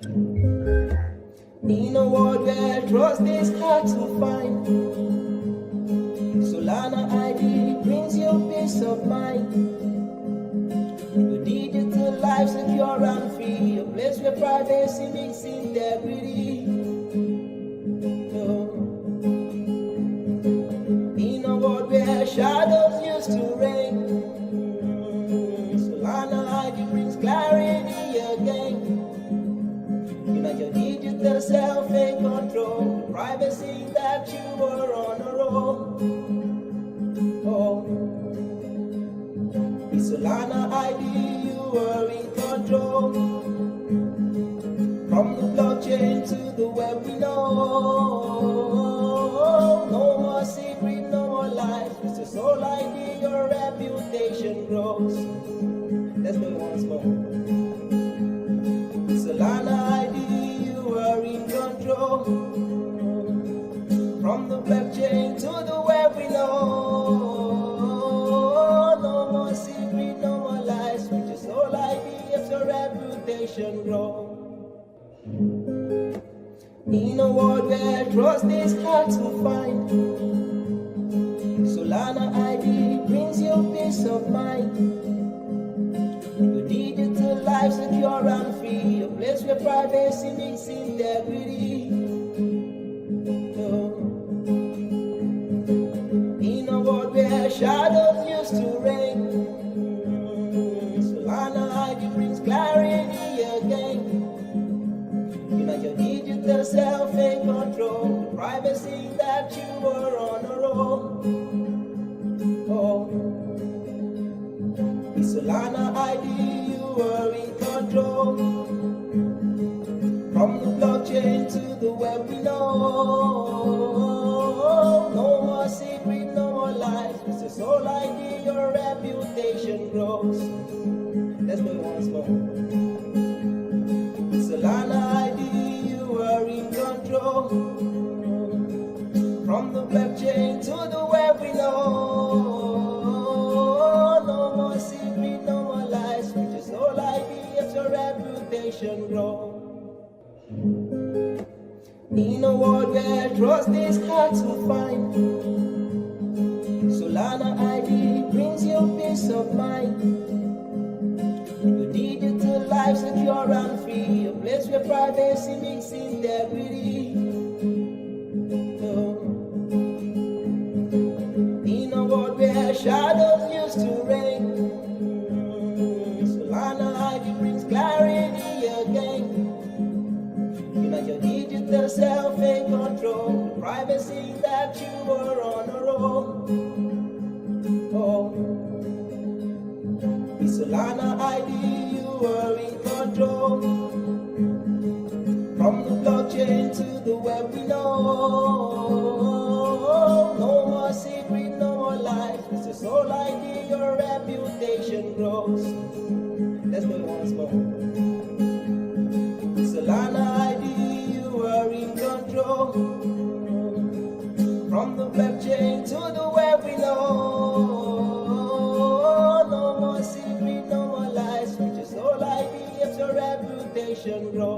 In a world where trust is hard to find, Solana ID brings you peace of mind. Your digital life secure and free, a place where privacy meets integrity. In a world where shadows used to reign, Solana ID brings clarity again. Your digital self in control, privacy that you were on a roll. Oh, with Solana ID you were in control. From the blockchain to the web we know. No more secret, no more lies. With your soul ID your reputation grows. Let's go once more. With Solana ID in control. From the blockchain to the web we know. No more secret, no more lies. With your soul ID helps your reputation grow. In a world where trust is hard to find, Solana ID brings you peace of mind. Your digital life secure and free, a place where privacy meets integrity. In a world where shadows used to reign, Solana ID brings clarity again. Your digital self in control, the privacy that you were on a roll. Oh, with Solana ID you were in control. From the blockchain to the web we know. No more secret, no more lies. With your soul ID your reputation grows. Let's go once more. With Solana ID you were in control. From the blockchain to the web we know. No more secret, no more lies. With your soul ID helps your reputation grow. In a world where trust is hard to find, Solana ID brings you peace of mind. Your digital life secure and free, a place where privacy meets integrity. In a world where shadows used to reign, Solana ID brings clarity again. Your digital self in control, privacy that you were on a roll. Oh, with Solana ID you were in control. From the blockchain to the web we know. No more secret, no more lies. With your soul ID your reputation grows. Let's go once more. With Solana ID in control. From the blockchain to the web we know. No more secret, no more lies. With your soul ID helps your reputation grow.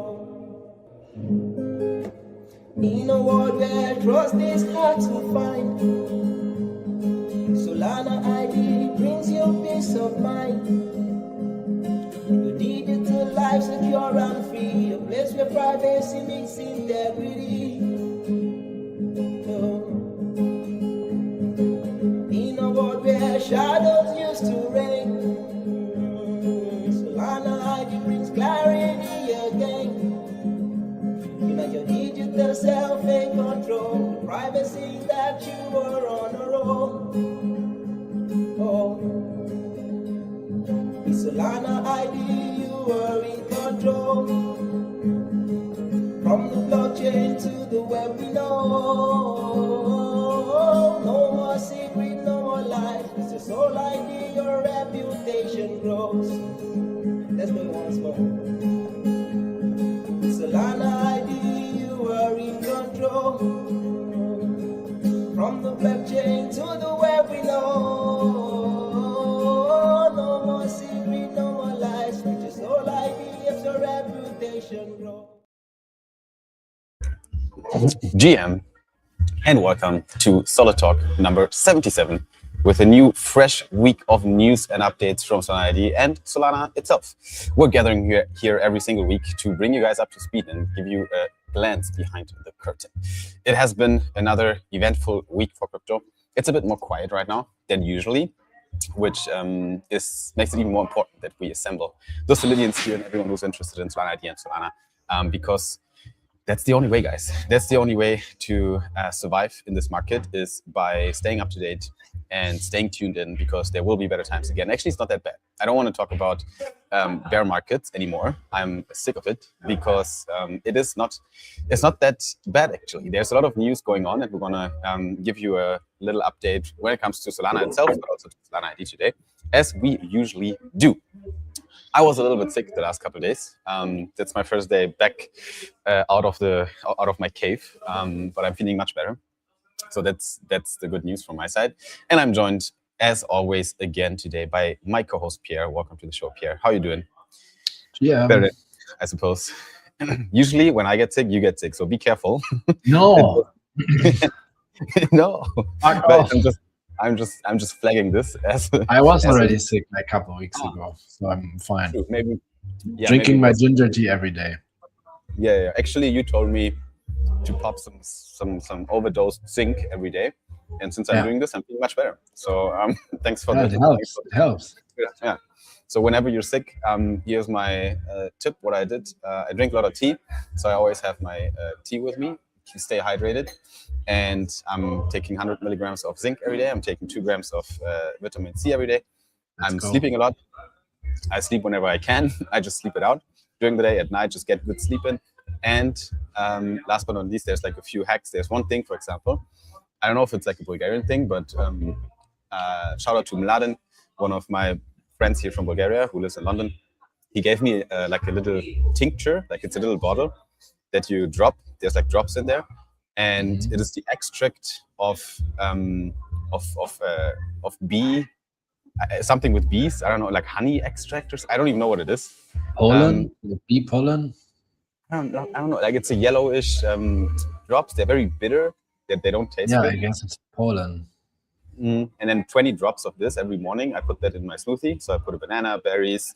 In a world where trust is hard to find, Solana ID brings you peace of mind. Your digital life secure and free, a place where privacy meets integrity. In a world where shadows used to reign, Solana ID brings clarity again. Your digital self in control, the privacy that you were on a roll. Oh, with Solana ID you were in control. From the blockchain to the web we know. No more secret, no more lies. With your soul ID your reputation grows. Let's go once more. With Solana ID you were in control. From the blockchain to the web we know. No more secret, no more lies. With your soul ID helps your reputation nation grow. GM, and welcome to Solid Talk number 77 with a new fresh week of news and updates from Solana ID and Solana itself. We're gathering here every single week to bring you guys up to speed and give you a glance behind the curtain. It has been another eventful week for crypto. It's a bit more quiet right now than usually, which makes it even more important that we assemble those Solidians here and everyone who's interested in Solana ID and Solana, because that's the only way, guys. That's the only way to survive in this market, is by staying up to date and staying tuned in, because there will be better times again. Actually, it's not that bad. I don't want to talk about bear markets anymore. I'm sick of it, because it's not that bad, actually. There's a lot of news going on, and we're going to give you a little update when it comes to Solana itself, but also to Solana ID today, as we usually do. I was a little bit sick the last couple of days. That's my first day back out of my cave, but I'm feeling much better. So that's the good news from my side. And I'm joined, as always, again today by my co-host Pierre. Welcome to the show, Pierre. How are you doing? Yeah, better, I suppose. Usually, when I get sick, you get sick. So be careful. No, No, fuck but off. I'm just flagging this as I was as a- already sick like a couple of weeks ago, so I'm fine. maybe Drinking my maybe ginger tea every day. yeah. Actually, you told me to pop some overdosed zinc every day, and since I'm Yeah. doing this, I'm feeling much better. So thanks for Yeah, that. it helps. It helps. Yeah. So whenever you're sick, here's my tip. What I did, I drink a lot of tea, so I always have my tea with me to stay hydrated. And I'm taking 100 milligrams of zinc every day. I'm taking 2 grams of vitamin C every day. Let's I'm go. sleeping a lot. I sleep whenever I can. I just sleep it out during the day. At night, just get good sleep in. And last but not least, there's like a few hacks. There's one thing, for example, I don't know if it's like a Bulgarian thing, but shout out to Mladen, one of my friends here from Bulgaria who lives in London. He gave me like a little tincture, like it's a little bottle that you drop. There's like drops in there, and it is the extract of bee, something with bees. I don't know, like honey extract or I don't even know what it is. Pollen, the bee pollen. I don't know. Like it's a yellowish drops. They're very bitter. They don't taste Yeah, good. I guess it's pollen. And then 20 drops of this every morning. I put that in my smoothie. So I put a banana, berries,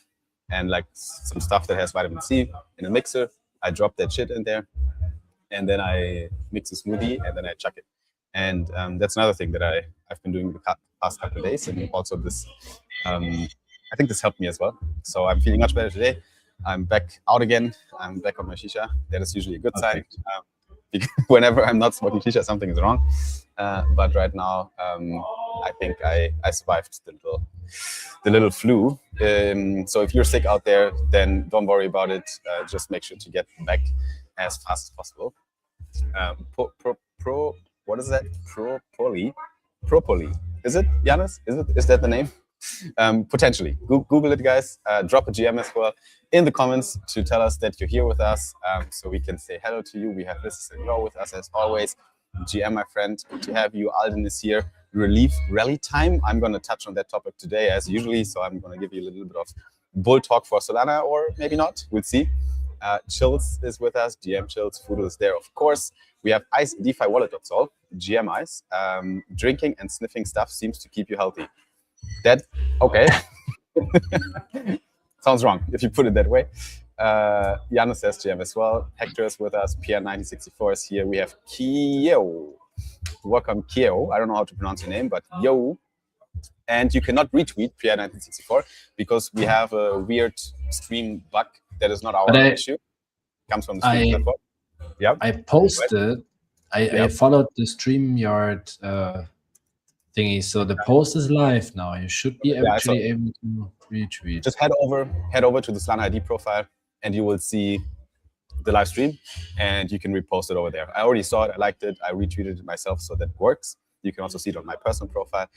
and like some stuff that has vitamin C in a mixer. I drop that shit in there, and then I mix a smoothie, and then I chuck it. And that's another thing that I've been doing the past couple of days, and also this. I think this helped me as well. So I'm feeling much better today. I'm back out again. I'm back on my shisha. That is usually a good sign. Because whenever I'm not smoking shisha, something is wrong. But right now, I think I survived the little flu. So if you're sick out there, then don't worry about it. Just make sure to get back as fast as possible. What is that? Propoly. Is it, Janis? Is that the name? Potentially. Google it, guys. Drop a GM as well in the comments to tell us that you're here with us, so we can say hello to you. We have Liz and Grow with us as always. GM, my friend, good to have you. Alden is here. Relief rally time. I'm going to touch on that topic today as usually, so I'm going to give you a little bit of bull talk for Solana, or maybe not. We'll see. Chills is with us. GM Chills. Fudo is there, of course. We have Ice DeFi Wallet.sol. GM Ice. Drinking and sniffing stuff seems to keep you healthy. That, okay. Sounds wrong if you put it that way. Janis says GM as well. Hector is with us. PR1964 is here. We have Kyo. Welcome, Kyo. I don't know how to pronounce your name, but yo. And you cannot retweet PR1964 because we have a weird stream bug that is not our issue. It comes from the stream platform. Yep. I posted, I followed the StreamYard thingy, so the post is live now. You should be actually able to retweet. Just head over to the Solana ID profile, and you will see the live stream, and you can repost it over there. I already saw it, I liked it, I retweeted it myself, so that works. You can also see it on my personal profile.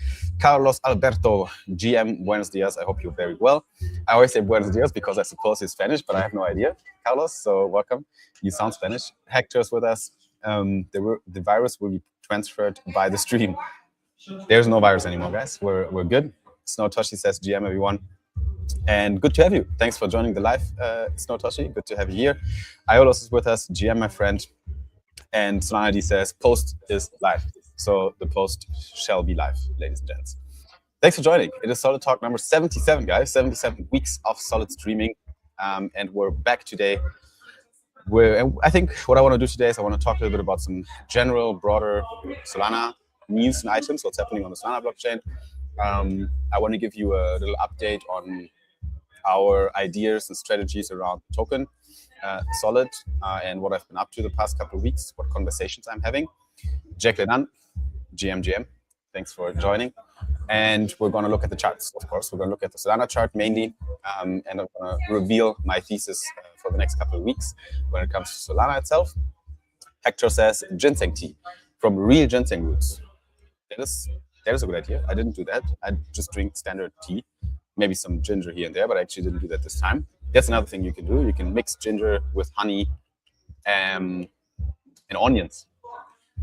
Carlos Alberto, GM, buenos dias. I hope you're very well. I always say buenos dias because I suppose he's Spanish, but I have no idea. Carlos, so welcome. You sound Spanish. Hector's with us. The virus will be transferred by the stream. There's no virus anymore, guys. We're good. Snow Toshi says, GM, everyone. And good to have you. Thanks for joining the live, Snowtoshi. Good to have you here. Aiolos is with us, GM, my friend. And Solana ID says, post is live. So the post shall be live, ladies and gents. Thanks for joining. It is Solid Talk number 77, guys. 77 weeks of solid streaming. And we're back today. I think what I want to do today is I want to talk a little bit about some general, broader Solana news and items, what's happening on the Solana blockchain. I want to give you a little update on our ideas and strategies around the token, Solid, and what I've been up to the past couple of weeks, what conversations I'm having. Jack Lenan, GM, thanks for joining. And we're going to look at the charts, of course. We're going to look at the Solana chart mainly, and I'm going to reveal my thesis for the next couple of weeks when it comes to Solana itself. Hector says, ginseng tea from real ginseng roots. That is a good idea. I didn't do that. I just drink standard tea, maybe some ginger here and there, but I actually didn't do that this time. That's another thing you can do. You can mix ginger with honey and onions.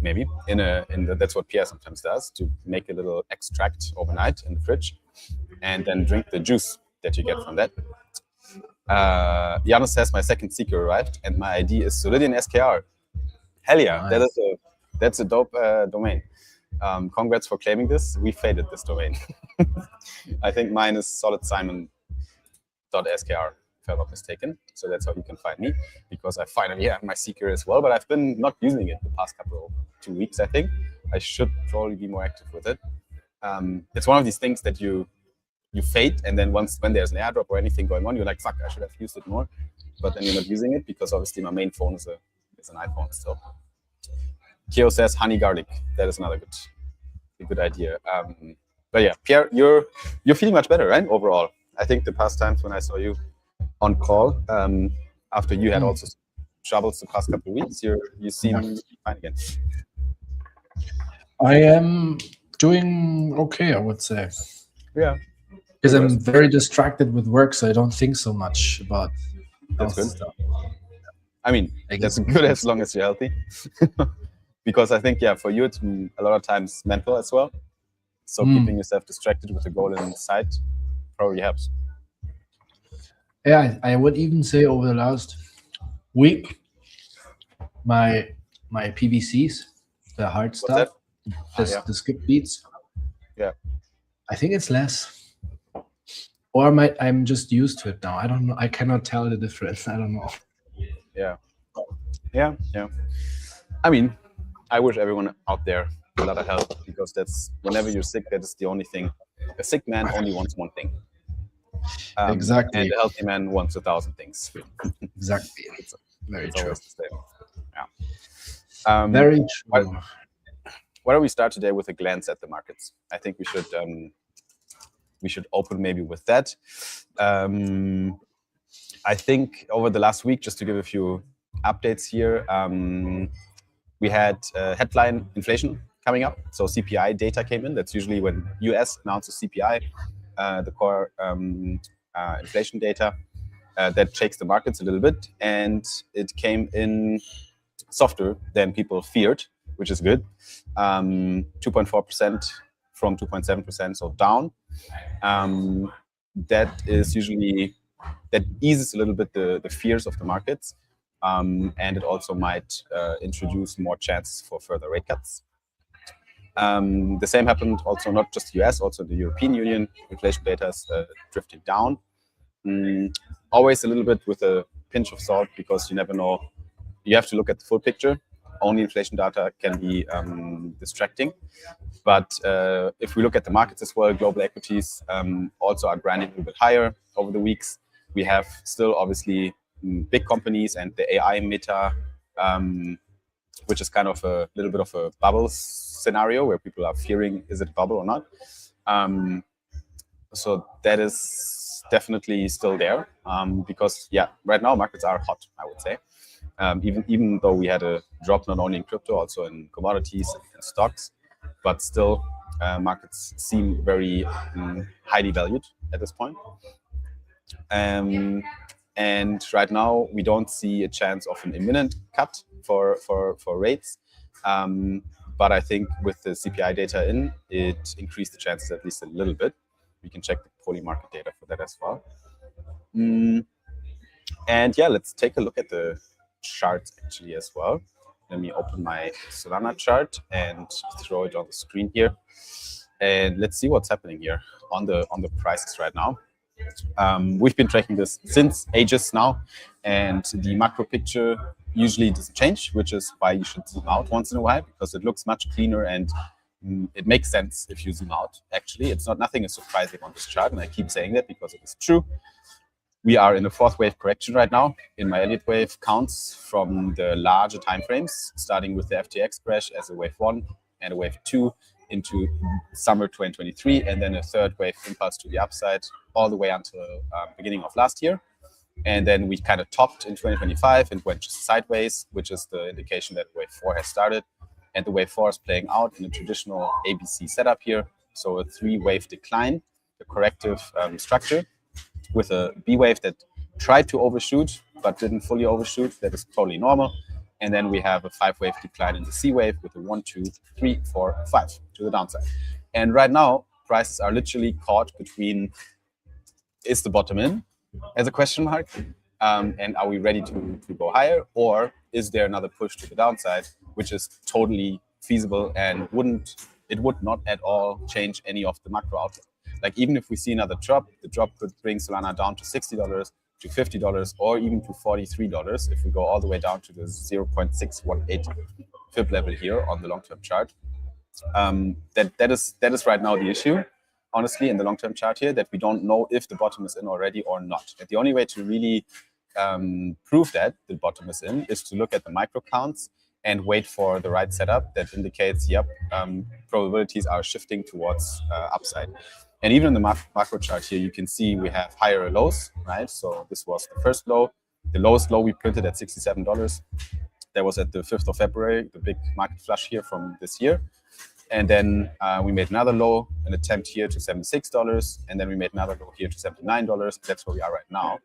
Maybe that's what Pierre sometimes does, to make a little extract overnight in the fridge and then drink the juice that you get from that. Janus says my second seeker arrived and my ID is Solidian SKR. Hell yeah, nice. That's a dope domain. Congrats for claiming this. We faded this domain. I think mine is solidsimon.skr, if I'm not mistaken. So that's how you can find me, because I finally have my seeker as well, but I've been not using it the past couple of 2 weeks, I think. I should probably be more active with it. It's one of these things that you fade, and then when there's an airdrop or anything going on, you're like, fuck, I should have used it more. But then you're not using it, because obviously my main phone is an iPhone still. Keo says honey garlic. That is another good idea. But yeah, Pierre, you're feeling much better, right? Overall, I think the past times when I saw you on call, after you had also troubles the past couple of weeks, you seem fine again. I am doing okay, I would say. Yeah. Because I'm very distracted with work, so I don't think so much about that's good stuff. I mean, that's good as long as you're healthy. Because I think, for you, it's a lot of times mental as well. So keeping yourself distracted with the goal in sight probably helps. Yeah, I would even say over the last week, my PVCs, the hard stuff, the skip beats. Yeah, I think it's less. Or I'm just used to it now. I don't know. I cannot tell the difference. I don't know. Yeah. I mean, I wish everyone out there a lot of health, because that's whenever you're sick, that is the only thing. A sick man only wants one thing. Exactly. And a healthy man wants 1,000 things. Exactly. It's very true. Yeah. Very true. Why don't we start today with a glance at the markets? I think we should open maybe with that. I think over the last week, just to give a few updates here, we had headline inflation coming up. So CPI data came in. That's usually when US announces CPI, the core inflation data. That shakes the markets a little bit. And it came in softer than people feared, which is good. 2.4% from 2.7%, so down. That eases a little bit the fears of the markets. And it also might introduce more chance for further rate cuts. The same happened also not just the US, also the European Union. Inflation data is drifting down. Always a little bit with a pinch of salt, because you never know. You have to look at the full picture. Only inflation data can be distracting. But if we look at the markets as well, global equities also are grinding a little bit higher over the weeks. We have still obviously big companies and the AI meta, which is kind of a little bit of a bubble scenario where people are fearing, is it a bubble or not? So that is definitely still there, because right now markets are hot, I would say. Even though we had a drop not only in crypto, also in commodities and stocks, but still markets seem very highly valued at this point. And right now we don't see a chance of an imminent cut for rates. But I think with the CPI data it increased the chances at least a little bit, We can check the poly market data for that as well. And yeah, let's take a look at the charts actually as well. Let me open my Solana chart and throw it on the screen here. And let's see what's happening here on the prices right now. We've been tracking this since ages now, and the macro picture usually doesn't change, which is why you should zoom out once in a while, because it looks much cleaner and it makes sense if you zoom out. Actually, nothing is surprising on this chart, and I keep saying that because it is true. We are in a fourth wave correction right now in my Elliott wave counts from the larger timeframes, starting with the FTX crash as a wave 1 and a wave 2 into summer 2023, and then a third wave impulse to the upside all the way until beginning of last year. And then we kind of topped in 2025 and went just sideways, which is the indication that wave 4 has started. And the wave 4 is playing out in a traditional ABC setup here. So a 3-wave decline, a corrective structure with a B wave that tried to overshoot but didn't fully overshoot. That is totally normal. And then we have a 5-wave decline in the C wave with a 1, 2, 3, 4, 5 to the downside. And right now, prices are literally caught between, is the bottom in as a question mark? And are we ready to go higher? Or is there another push to the downside, which is totally feasible and it would not at all change any of the macro outlook. Like even if we see another drop, the drop could bring Solana down to $60, to $50, or even to $43 if we go all the way down to the 0.618 fib level here on the long-term chart. That is right now the issue, honestly, in the long-term chart here, that we don't know if the bottom is in already or not. And the only way to really prove that the bottom is in is to look at the micro counts and wait for the right setup that indicates, yep, probabilities are shifting towards upside. And even in the macro chart here, you can see we have higher lows, right? So this was the first low. The lowest low we printed at $67. That was at the 5th of February, the big market flush here from this year. And then we made another low, an attempt here to $76. And then we made another low here to $79. That's where we are right now.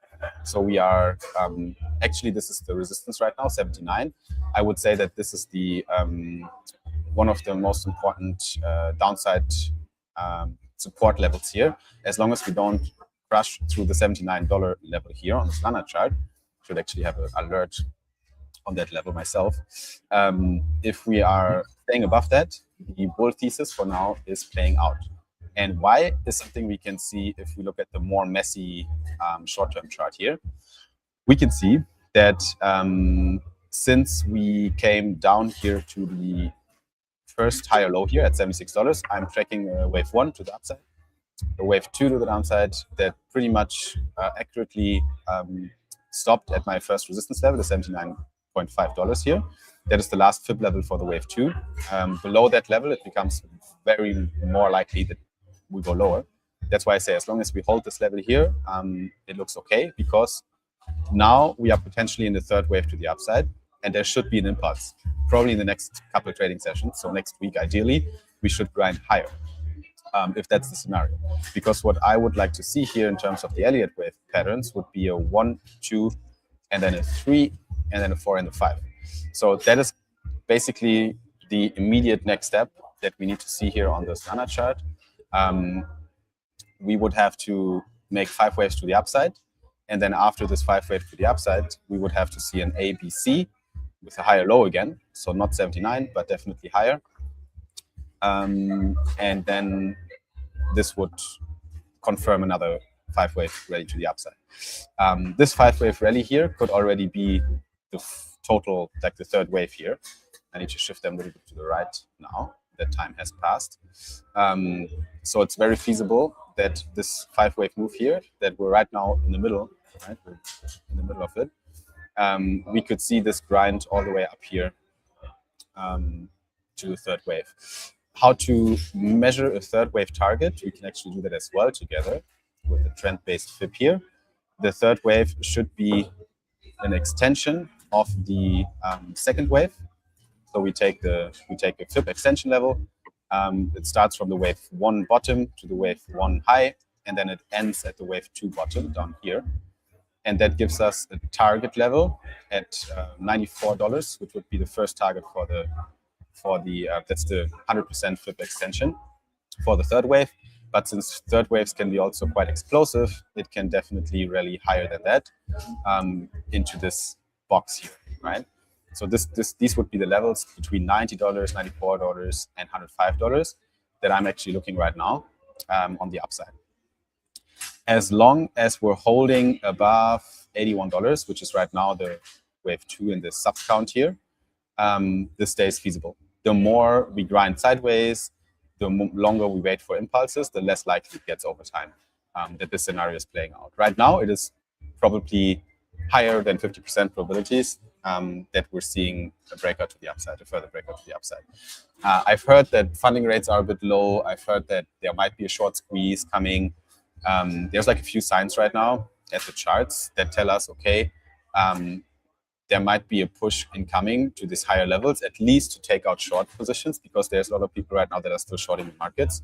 So we are, actually, this is the resistance right now, 79. I would say that this is the one of the most important downside support levels here. As long as we don't crash through the $79 level here on the Solana chart, should actually have an alert on that level myself. If we are staying above that, the bull thesis for now is playing out. And why is something we can see if we look at the more messy short-term chart here. We can see that since we came down here to the first higher low here at $76, I'm tracking wave 1 to the upside, a wave 2 to the downside that pretty much accurately stopped at my first resistance level, the $79.5 here. That is the last fib level for the wave 2. Below that level, it becomes very more likely that we go lower. That's why I say as long as we hold this level here, it looks okay, because now we are potentially in the third wave to the upside, and there should be an impulse, probably in the next couple of trading sessions. So next week, ideally, we should grind higher, if that's the scenario. Because what I would like to see here in terms of the Elliott wave patterns would be a 1, 2, and then a 3, and then a 4 and a 5. So that is basically the immediate next step that we need to see here on the Solana chart. We would have to make 5 waves to the upside. And then after this 5 wave to the upside, we would have to see an ABC with a higher low again. So not 79, but definitely higher. And then this would confirm another 5 wave rally to the upside. This 5 wave rally here could already be the total, like the third wave here. I need to shift them a little bit to the right now. That time has passed. So it's very feasible that this 5 wave move here, that we're right now in the middle, right? We're in the middle of it. We could see this grind all the way up here to the third wave. How to measure a third wave target? We can actually do that as well together with the trend-based fib here. The third wave should be an extension of the second wave. So we take a fib extension level. It starts from the wave 1 bottom to the wave 1 high, and then it ends at the wave 2 bottom down here. And that gives us a target level at $94, which would be the first target for the that's the 100% fib extension for the third wave. But since third waves can be also quite explosive, it can definitely rally higher than that into this box here, right? So these would be the levels between $90, $94, and $105 that I'm actually looking right now on the upside. As long as we're holding above $81, which is right now the wave 2 in the sub count here, this stays feasible. The more we grind sideways, the longer we wait for impulses, the less likely it gets over time that this scenario is playing out. Right now, it is probably higher than 50% probabilities that we're seeing a breakout to the upside, a further breakout to the upside. I've heard that funding rates are a bit low. I've heard that there might be a short squeeze coming. There's like a few signs right now at the charts that tell us, okay, there might be a push incoming to these higher levels, at least to take out short positions, because there's a lot of people right now that are still shorting the markets,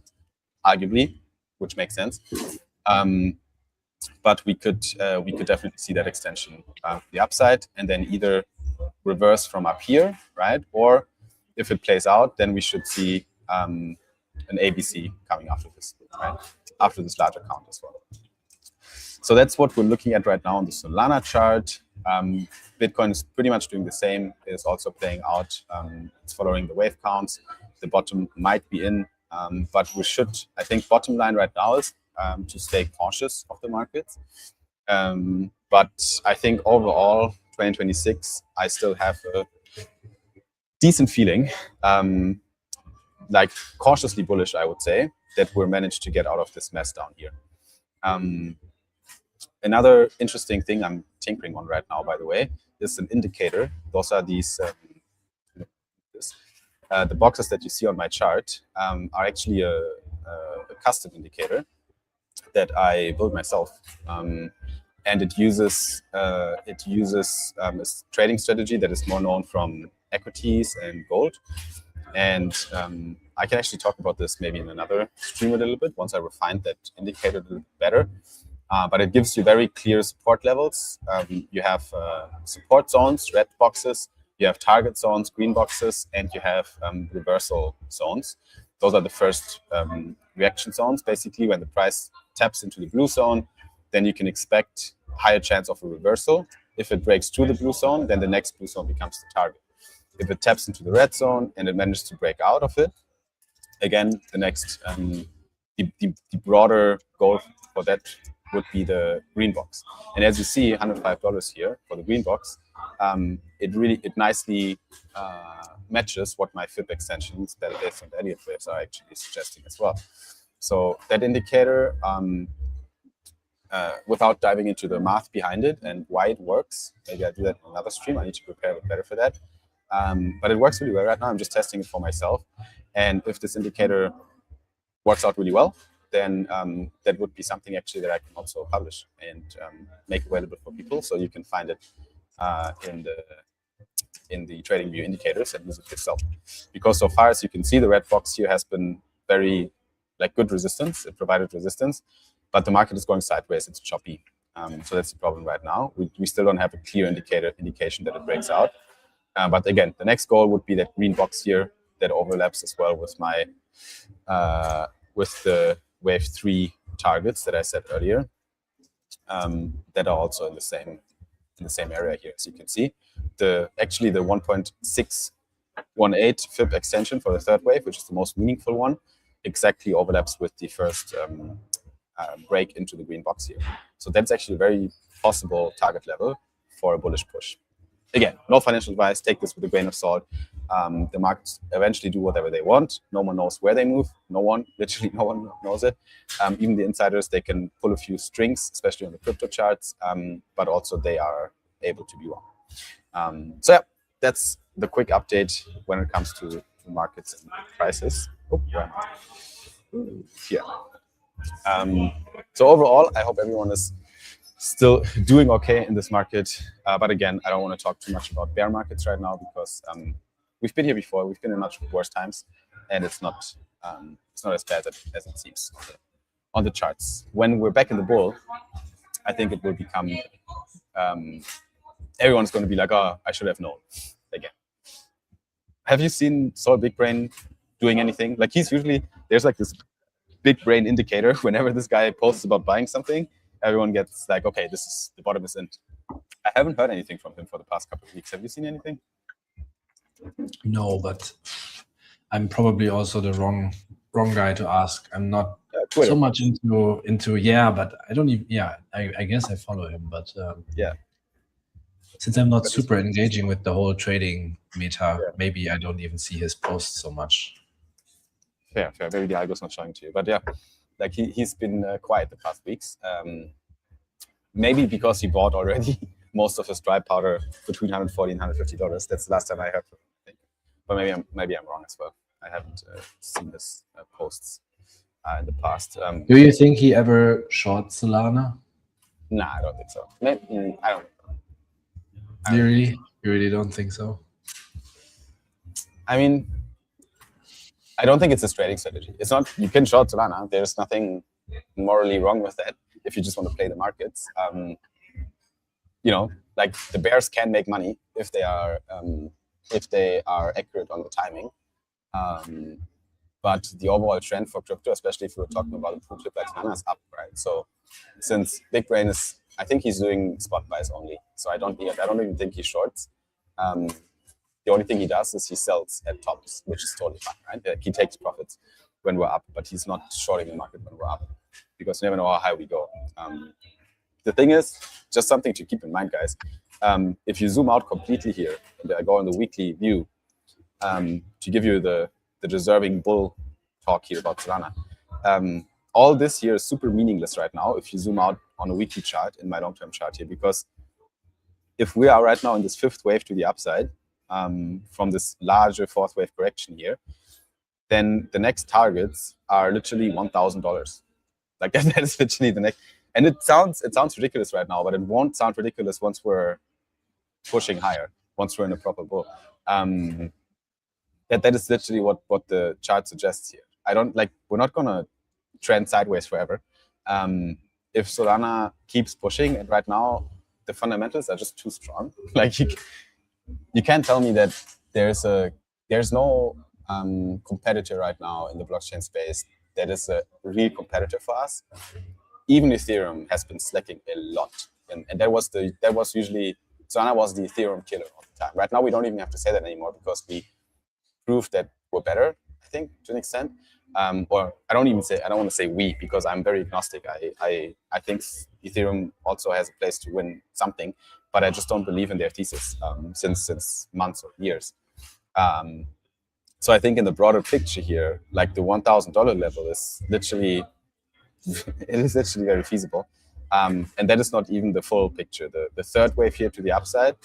arguably, which makes sense. But we could definitely see that extension the upside, and then either reverse from up here, right? Or if it plays out, then we should see an ABC coming after this, right? After this larger count as well. So that's what we're looking at right now on the Solana chart. Bitcoin is pretty much doing the same. It's also playing out. It's following the wave counts. The bottom might be in, but we should, I think, bottom line right now is to stay cautious of the markets. But I think overall, 2026, I still have a decent feeling, like cautiously bullish, I would say, that we're managed to get out of this mess down here. Another interesting thing I'm tinkering on right now, by the way, is an indicator. Those are these, the boxes that you see on my chart are actually a custom indicator that I built myself. And it uses a trading strategy that is more known from equities and gold. And I can actually talk about this maybe in another stream a little bit once I refine that indicator a little bit better. But it gives you very clear support levels. You have support zones, red boxes. You have target zones, green boxes, and you have reversal zones. Those are the first reaction zones. Basically, when the price taps into the blue zone, then you can expect higher chance of a reversal. If it breaks through the blue zone, then the next blue zone becomes the target. If it taps into the red zone and it manages to break out of it, again, the next, the broader goal for that would be the green box. And as you see, $105 here for the green box, it nicely matches what my FIB extensions that are based on the Elliott waves are actually suggesting as well. So that indicator, without diving into the math behind it and why it works, maybe I'll do that in another stream. I need to prepare a bit better for that. But it works really well right now. I'm just testing it for myself. And if this indicator works out really well, then that would be something actually that I can also publish and make available for people. So you can find it in the TradingView indicators and use it yourself. Because so far as you can see, the red box here has been very good resistance. It provided resistance, but the market is going sideways. It's choppy. So that's the problem right now. We still don't have a clear indication that it breaks out. But again, the next goal would be that green box here that overlaps as well with my with the wave 3 targets that I said earlier, that are also in the same area here. As you can see, actually the 1.618 FIB extension for the third wave, which is the most meaningful one, exactly overlaps with the first break into the green box here. So that's actually a very possible target level for a bullish push. Again, no financial advice. Take this with a grain of salt. The markets eventually do whatever they want. No one knows where they move. No one, literally no one knows it. Even the insiders, they can pull a few strings, especially on the crypto charts, but also they are able to be wrong. So yeah, that's the quick update when it comes to markets and prices. Oh, yeah. Here. So overall, I hope everyone is still doing okay in this market. But again, I don't want to talk too much about bear markets right now because we've been here before. We've been in much worse times, and it's not as bad as it seems on the charts. When we're back in the bull, I think it will become everyone's going to be like, oh, I should have known again. Have you seen Sol Big Brain doing anything? Like he's usually, there's like this big brain indicator. Whenever this guy posts about buying something, everyone gets like, okay, this is the bottom is in. I haven't heard anything from him for the past couple of weeks. Have you seen anything? No, but I'm probably also the wrong guy to ask. I'm not so much into but I don't even I guess I follow him, but since I'm not super engaging with the whole trading meta, maybe I don't even see his posts so much. Fair. Maybe the algo's not showing to you, but yeah, like he's been quiet the past weeks. Maybe because he bought already most of his dry powder between $140 and $150. That's the last time I heard from him, I think. But maybe I'm wrong as well. I haven't seen his posts in the past. Do you think he ever short Solana? Nah, I don't think so. Maybe, I don't. You really don't think so? I mean, I don't think it's a trading strategy. It's not. You can short Solana. There's nothing morally wrong with that if you just want to play the markets. You know, like the bears can make money if they are accurate on the timing. But the overall trend for crypto, especially if we were talking about a pool clip like Solana, is up, right? So since Big Brain is, I think he's doing spot buys only. So I don't even think he shorts. The only thing he does is he sells at tops, which is totally fine, right? He takes profits when we're up, but he's not shorting the market when we're up because you never know how high we go. The thing is, just something to keep in mind, guys. If you zoom out completely here, and I go on the weekly view to give you the deserving bull talk here about Solana. All this here is super meaningless right now if you zoom out on a weekly chart in my long-term chart here, because if we are right now in this fifth wave to the upside from this larger fourth wave correction here, then the next targets are literally $1,000. Like that is literally the next. And it sounds ridiculous right now, but it won't sound ridiculous once we're pushing higher, once we're in a proper bull. That is literally what the chart suggests here. We're not gonna trend sideways forever. If Solana keeps pushing, and right now the fundamentals are just too strong. Like you can't tell me that there's no competitor right now in the blockchain space that is a real competitor for us. Even Ethereum has been slacking a lot, and that was usually Solana was the Ethereum killer all the time. Right now we don't even have to say that anymore because we proved that we're better, I think, to an extent. Or I don't want to say we, because I'm very agnostic. I think Ethereum also has a place to win something, but I just don't believe in their thesis since months or years. So I think in the broader picture here, like the $1,000 level is literally, it is literally very feasible. And that is not even the full picture. The third wave here to the upside,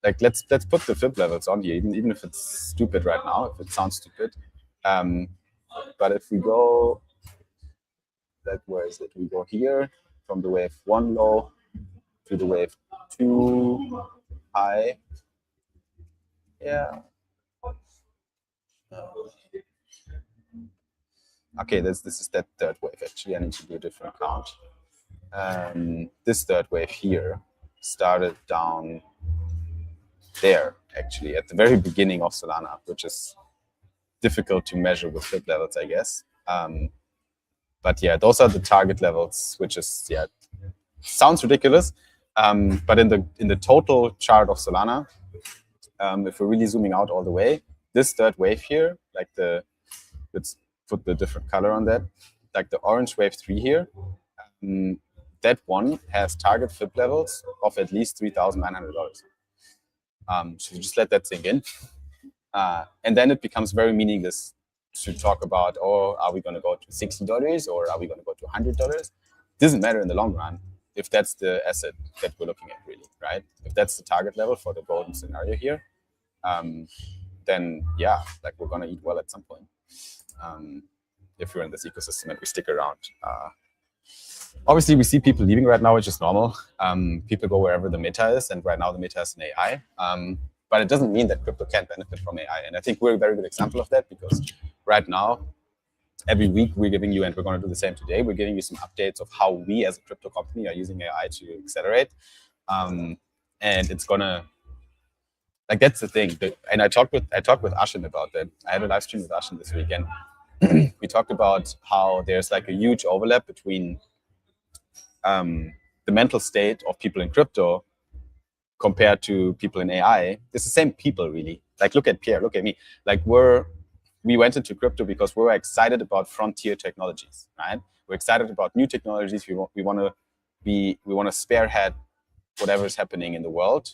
like let's put the flip levels on here, even if it's stupid right now, if it sounds stupid. But if we go, where is it? We go here from the wave 1 low to the wave 2 high. Yeah. Okay, this is that third wave. Actually, I need to do a different count. This third wave here started down there, actually, at the very beginning of Solana, which is difficult to measure with flip levels, I guess. But yeah, those are the target levels, which is, yeah, sounds ridiculous. But in the total chart of Solana, if we're really zooming out all the way, this third wave here, like let's put the different color on that, like the orange wave 3 here, that one has target flip levels of at least $3,900. So just let that sink in. And then it becomes very meaningless to talk about, oh, are we going to go to $60 or are we going to go to $100? Doesn't matter in the long run if that's the asset that we're looking at, really, right? If that's the target level for the golden scenario here, then yeah, like we're going to eat well at some point. If we're in this ecosystem and we stick around. Obviously, we see people leaving right now, which is normal. People go wherever the meta is, and right now the meta is in AI. But it doesn't mean that crypto can't benefit from AI. And I think we're a very good example of that, because right now, every week we're giving you, and we're going to do the same today, we're giving you some updates of how we as a crypto company are using AI to accelerate. And it's going to, like, that's the thing. And I talked with Ashin about that. I had a live stream with Ashin this weekend. we talked about how there's like a huge overlap between the mental state of people in crypto compared to people in AI. It's the same people, really. Like, look at Pierre, look at me. Like, we went into crypto because we were excited about frontier technologies, right? We're excited about new technologies. We want to spearhead whatever is happening in the world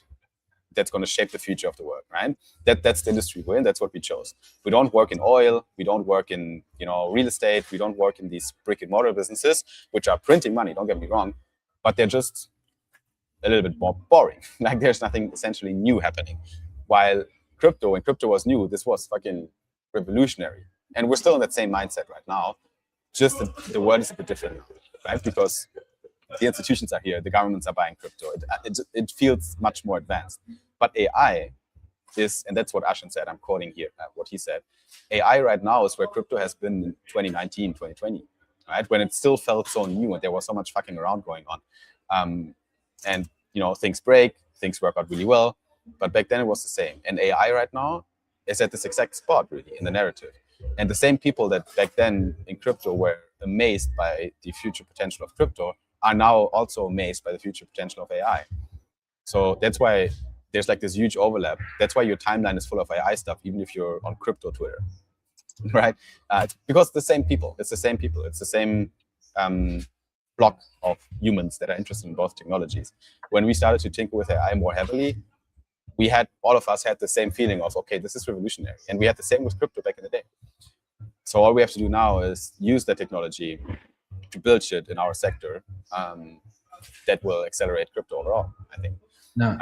that's going to shape the future of the world, right? That's the industry we're in. That's what we chose. We don't work in oil. We don't work in real estate. We don't work in these brick and mortar businesses, which are printing money. Don't get me wrong, but they're just a little bit more boring. Like, there's nothing essentially new happening. While when crypto was new, this was fucking revolutionary. And we're still in that same mindset right now. Just the world is a bit different now, right? Because the institutions are here, the governments are buying crypto. It feels much more advanced. But AI is, and that's what Ashen said, I'm quoting here what he said, AI right now is where crypto has been in 2019, 2020, right? When it still felt so new and there was so much fucking around going on. And things break, things work out really well, but back then it was the same. And AI right now is at this exact spot, really, in the narrative. And the same people that back then in crypto were amazed by the future potential of crypto are now also amazed by the future potential of AI. So that's why there's like this huge overlap. That's why your timeline is full of AI stuff, even if you're on crypto Twitter, right? It's because the same people. It's the same people. It's the same block of humans that are interested in both technologies. When we started to tinker with AI more heavily, all of us had the same feeling of, okay, this is revolutionary. And we had the same with crypto back in the day. So all we have to do now is use the technology to build shit in our sector that will accelerate crypto overall, I think. No.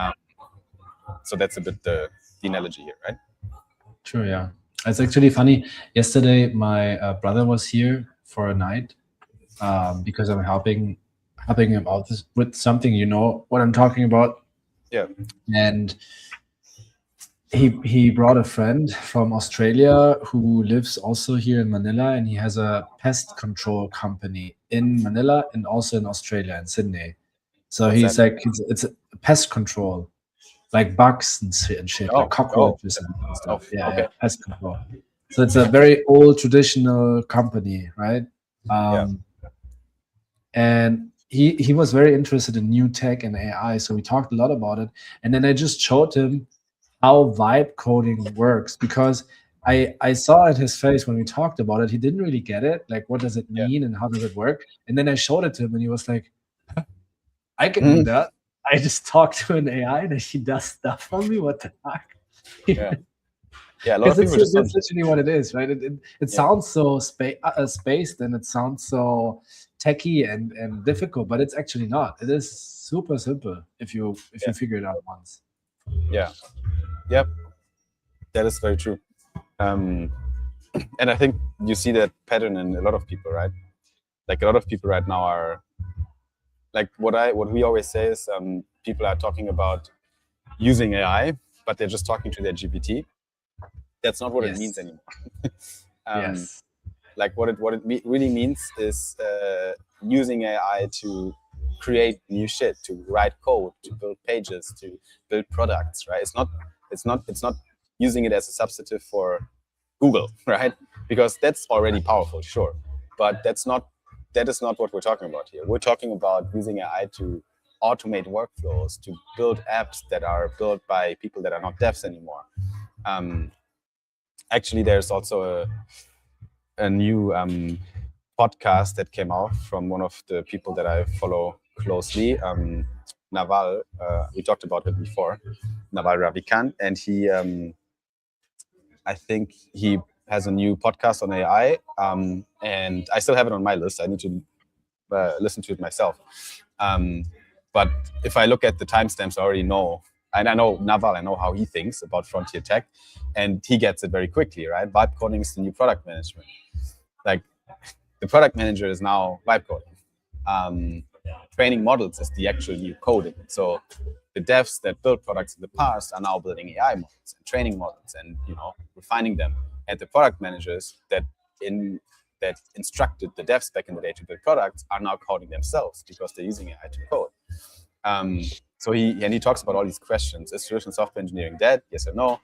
So that's a bit the analogy here, right? True, yeah. It's actually funny. Yesterday, my brother was here for a night because I'm helping him out with something. You know what I'm talking about? Yeah. And he brought a friend from Australia who lives also here in Manila, and he has a pest control company in Manila and also in Australia, in Sydney. So he's like, it's a pest control, like bugs and shit, like cockroaches and stuff. Yeah, okay. Pest control. So it's a very old traditional company, right? And he was very interested in new tech and AI, so we talked a lot about it. And then I just showed him how vibe coding works, because I saw in his face when we talked about it, he didn't really get it. Like, what does it mean and how does it work? And then I showed it to him and he was like, I can do that. I just talked to an AI that he does stuff for me. What the fuck? Yeah, a lot of people that's literally what it is, right? It sounds so spaced, and it sounds so techy and difficult, but it's actually not. It is super simple if you figure it out once. Yeah. Yep. That is very true. And I think you see that pattern in a lot of people, right? Like, a lot of people right now are like, what we always say is people are talking about using AI, but they're just talking to their GPT. That's not what it means anymore. Yes. Like, what it really means is using AI to create new shit, to write code, to build pages, to build products, right? It's not using it as a substitute for Google, right? Because that's already powerful, sure, but that is not what we're talking about here. We're talking about using AI to automate workflows, to build apps that are built by people that are not devs anymore. Actually, there's also a new podcast that came out from one of the people that I follow closely, Naval. We talked about it before, Naval Ravikant, and he, I think he has a new podcast on AI, and I still have it on my list. I need to listen to it myself. But if I look at the timestamps, I already know, and I know Naval, I know how he thinks about frontier tech, and he gets it very quickly, right? Vibe coding is the new product management. Like, the product manager is now vibe coding. Training models is the actual new coding. So the devs that built products in the past are now building AI models and training models and refining them. And the product managers that instructed the devs back in the day to build products are now coding themselves because they're using AI to code. So he talks about all these questions. Is traditional software engineering dead? Yes or no?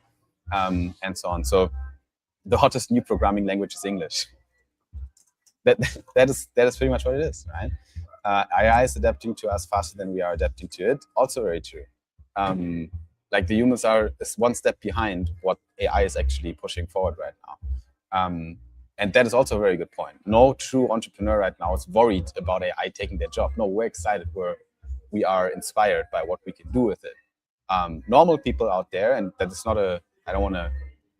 And so on. So the hottest new programming language is English. that is pretty much what it is, right? AI is adapting to us faster than we are adapting to it. Also very true. Like the humans is one step behind what AI is actually pushing forward right now. And that is also a very good point. No true entrepreneur right now is worried about AI taking their job. No, we're excited. We are inspired by what we can do with it. Normal people out there, and that is not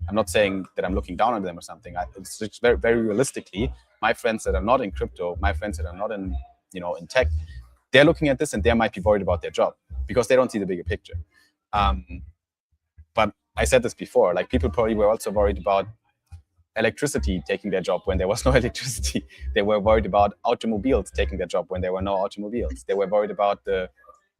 I'm not saying that I'm looking down on them or something. It's just very, very realistically, my friends that are not in crypto, my friends that are not in, in tech, they're looking at this and they might be worried about their job because they don't see the bigger picture. But I said this before, like people probably were also worried about electricity taking their job when there was no electricity. They were worried about automobiles taking their job when there were no automobiles. They were worried about the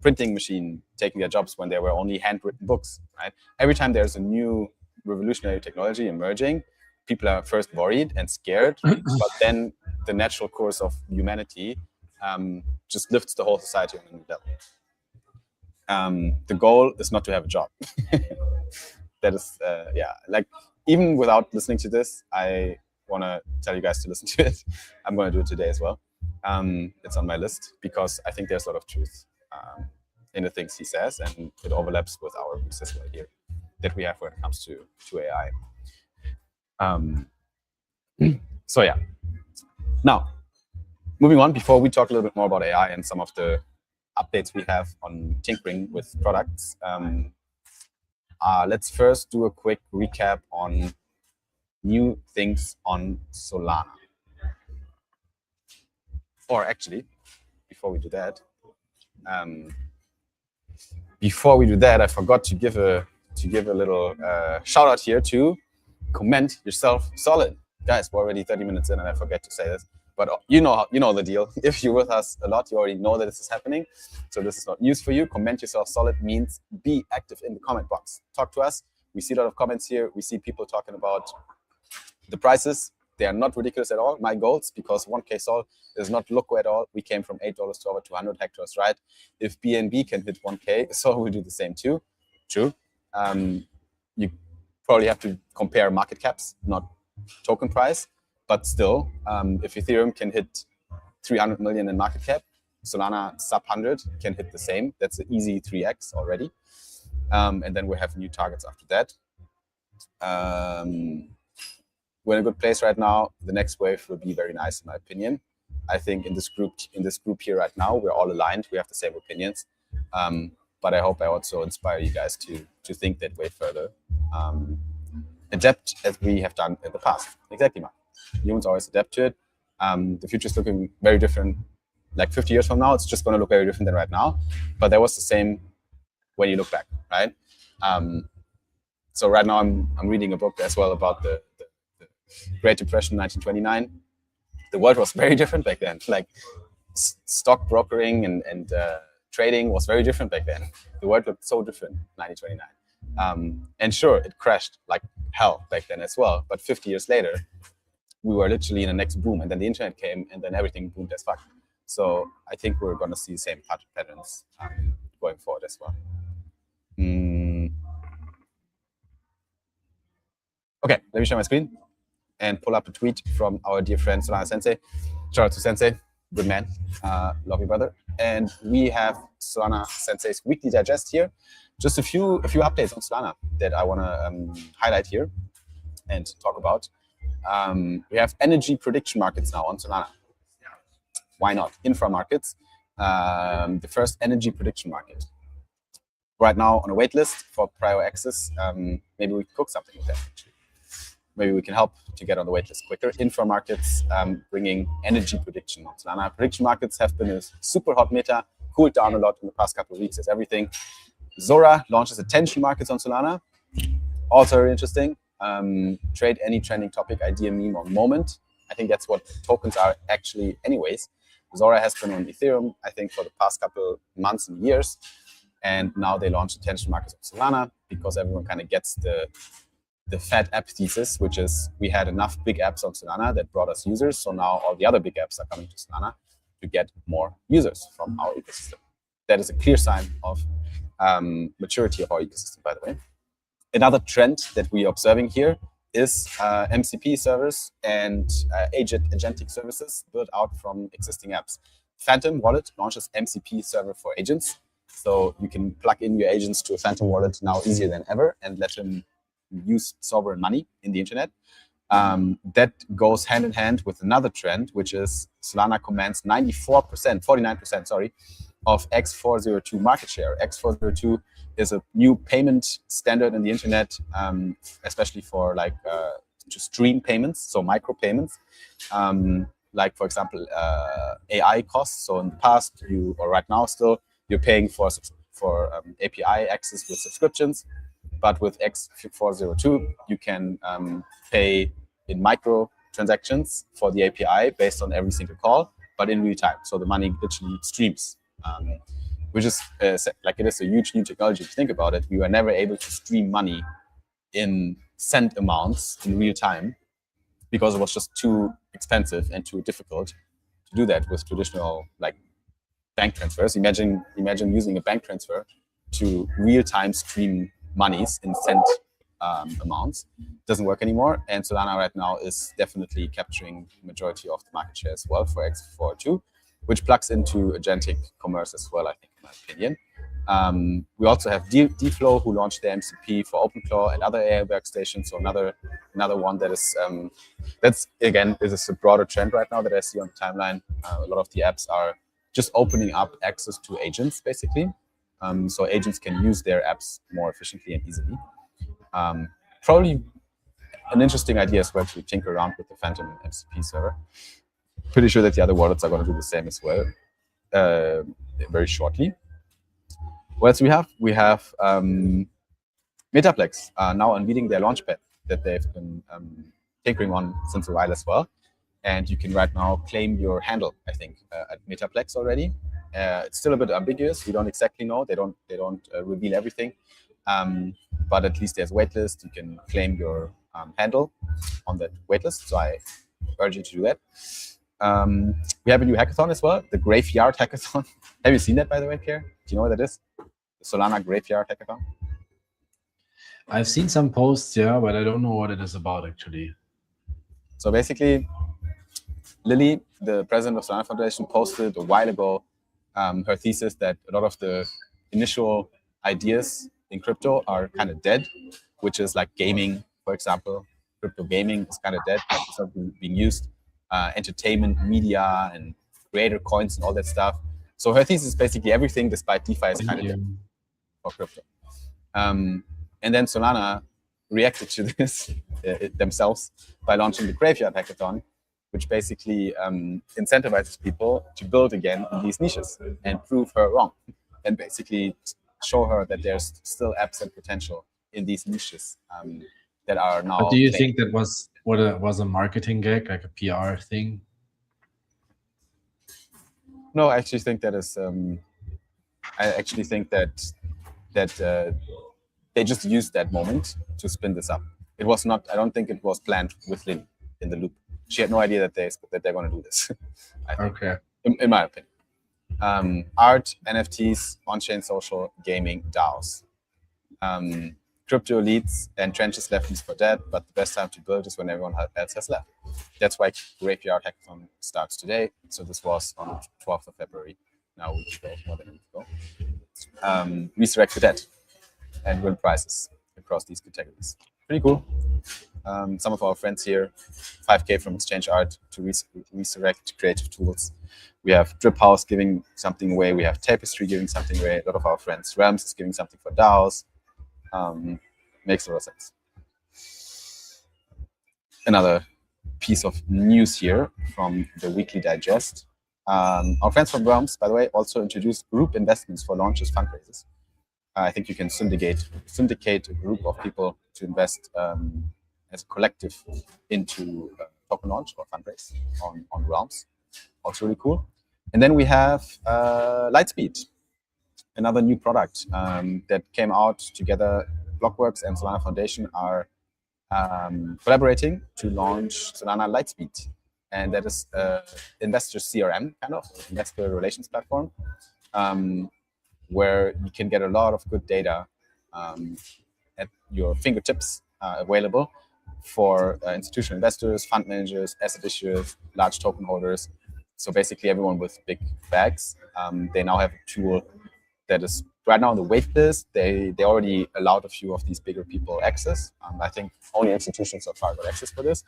printing machine taking their jobs when there were only handwritten books, right? Every time there's a new revolutionary technology emerging, people are first worried and scared, but then the natural course of humanity just lifts the whole society on a new level. The goal is not to have a job. That is, like even without listening to this, I want to tell you guys to listen to it. I'm going to do it today as well. It's on my list because I think there's a lot of truth in the things he says, and it overlaps with our views as well here that we have when it comes to AI. So yeah. Now, moving on, before we talk a little bit more about AI and some of the updates we have on tinkering with products, let's first do a quick recap on new things on Solana. Or actually, before we do that, I forgot to give a little shout out here to comment yourself solid. Guys, we're already 30 minutes in and I forget to say this, but you know the deal. If you're with us a lot, you already know that this is happening. So this is not news for you. Comment yourself solid means be active in the comment box. Talk to us. We see a lot of comments here. We see people talking about the prices. They are not ridiculous at all. My goals, because 1K Sol is not loco at all. We came from $8 to over 200 hectares, right? If BNB can hit 1K, Sol will do the same too. True. You probably have to compare market caps, not token price, but still, if Ethereum can hit 300 million in market cap, Solana sub 100 can hit the same. That's an easy 3x already. And then we have new targets after that. We're in a good place right now. The next wave will be very nice, in my opinion. I think in this group here right now, we're all aligned. We have the same opinions. But I hope I also inspire you guys to think that way further. Adapt as we have done in the past. Exactly, Mark. Humans always adapt to it. The future is looking very different. Like 50 years from now, it's just going to look very different than right now. But that was the same when you look back, right? So right now I'm reading a book as well about the Great Depression, 1929. The world was very different back then. Like stock brokering and trading was very different back then. The world looked so different, 1929. And sure, it crashed like hell back then as well. But 50 years later, we were literally in the next boom, and then the internet came, and then everything boomed as fuck. So I think we're going to see the same patterns going forward as well. Okay, let me share my screen and pull up a tweet from our dear friend Solana Sensei. Shout out to Sensei, good man, love you, brother. And we have Solana Sensei's weekly digest here. Just a few updates on Solana that I want to highlight here and talk about. We have energy prediction markets now on Solana. Why not? Infra markets, the first energy prediction market. Right now on a wait list for prior access. Maybe we can cook something with that. Maybe we can help to get on the wait list quicker. Infra markets bringing energy prediction on Solana. Prediction markets have been a super hot meta, cooled down a lot in the past couple of weeks as everything. Zora launches attention markets on Solana. Also very interesting. Trade any trending topic, idea, meme, or moment. I think that's what tokens are actually anyways. Zora has been on Ethereum, I think, for the past couple months and years. And now they launched attention markets on Solana because everyone kind of gets the fat app thesis, which is we had enough big apps on Solana that brought us users. So now all the other big apps are coming to Solana to get more users from our ecosystem. That is a clear sign of maturity of our ecosystem, by the way. Another trend that we are observing here is MCP servers and agentic services built out from existing apps. Phantom Wallet launches MCP server for agents. So you can plug in your agents to a Phantom Wallet now easier than ever and let them use sovereign money in the internet. That goes hand in hand with another trend, which is Solana commands 49%, sorry, of X402 market share. X402 is a new payment standard in the internet, especially for like to stream payments, so micro payments. Like for example, AI costs. So in the past, or right now still, you're paying for API access with subscriptions, but with X402, you can pay in micro transactions for the API based on every single call, but in real time. So the money literally streams, which is like it is a huge new technology. If you think about it, we were never able to stream money in cent amounts in real time because it was just too expensive and too difficult to do that with traditional like bank transfers. Imagine using a bank transfer to real-time stream monies in cent amounts. Doesn't work anymore, and Solana right now is definitely capturing the majority of the market share as well for X402, which plugs into agentic commerce as well, I think, in my opinion. We also have DFlow, who launched their MCP for OpenClaw and other AI workstations. So another one that is that's again is a broader trend right now that I see on the timeline. A lot of the apps are just opening up access to agents, basically, so agents can use their apps more efficiently and easily. Probably an interesting idea as well to tinker around with the Phantom MCP server. Pretty sure that the other wallets are going to do the same as well very shortly. What else we have? We have Metaplex now unveiling their launchpad that they've been tinkering on since a while as well. And you can right now claim your handle, I think, at Metaplex already. It's still a bit ambiguous. We don't exactly know. They don't reveal everything. But at least there's waitlist. You can claim your handle on that waitlist. So I urge you to do that. We have a new hackathon as well, the Graveyard Hackathon. Have you seen that, by the way, Pierre? Do you know what that is? The Solana Graveyard Hackathon? I've seen some posts, yeah, but I don't know what it is about, actually. So basically, Lily, the president of Solana Foundation, posted a while ago her thesis that a lot of the initial ideas in crypto are kind of dead, which is like gaming, for example. Crypto gaming is kind of dead, it's not being used. Entertainment, media, and creator coins and all that stuff. So her thesis is basically everything despite DeFi is kind of dead for crypto. And then Solana reacted to this themselves by launching the Graveyard Hackathon, which basically incentivizes people to build again in these niches and prove her wrong, and basically show her that there's still absent potential in these niches that are now. But do you think that was a marketing gag, like a PR thing? No, I actually think that is. I actually think that they just used that moment to spin this up. It was not. I don't think it was planned with Lynn in the loop. She had no idea that they're going to do this. I think, okay. In my opinion, art, NFTs, on-chain social, gaming, DAOs. Crypto elites and trenches left is for dead, but the best time to build is when everyone else has left. That's why Graveyard Hackathon starts today. So this was on the 12th of February, now a week ago, more than a week ago. Resurrect the dead and win prizes across these categories. Pretty cool. Some of our friends here, 5K from Exchange Art to resurrect creative tools. We have Drip House giving something away. We have Tapestry giving something away. A lot of our friends. Realms is giving something for DAOs. Makes a lot of sense. Another piece of news here from the Weekly Digest. Our friends from Realms, by the way, also introduced group investments for launches fundraisers. I think you can syndicate a group of people to invest as a collective into token launch or fundraise on Realms. Also really cool. And then we have Lightspeed, another new product that came out together. Blockworks and Solana Foundation are collaborating to launch Solana Lightspeed. And that is investor CRM, kind of, investor relations platform, where you can get a lot of good data at your fingertips available for institutional investors, fund managers, asset issuers, large token holders. So basically everyone with big bags. They now have a tool that is right now on the wait list. They already allowed a few of these bigger people access. I think only institutions so far got access for this,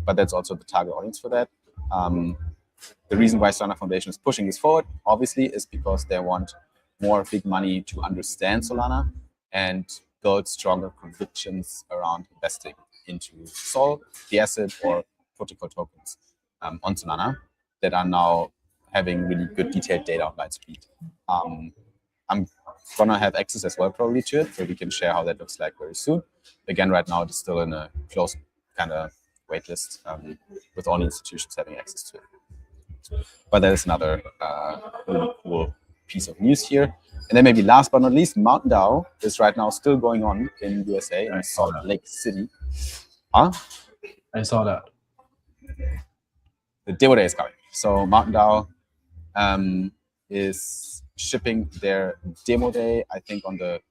but that's also the target audience for that. The reason why Solana Foundation is pushing this forward, obviously, is because they want more big money to understand Solana and build stronger convictions around investing into Sol, the asset, or protocol tokens on Solana that are now having really good detailed data on Lightspeed. I'm gonna have access as well probably to it, so we can share how that looks like very soon. Again, right now it's still in a closed kind of waitlist with only institutions having access to it. But that is another really cool piece of news here. And then maybe last but not least, Mountain DAO is right now still going on in USA in Salt Lake City. Huh? I saw that. The demo day is coming. So Mountain DAO is shipping their demo day, I think on the,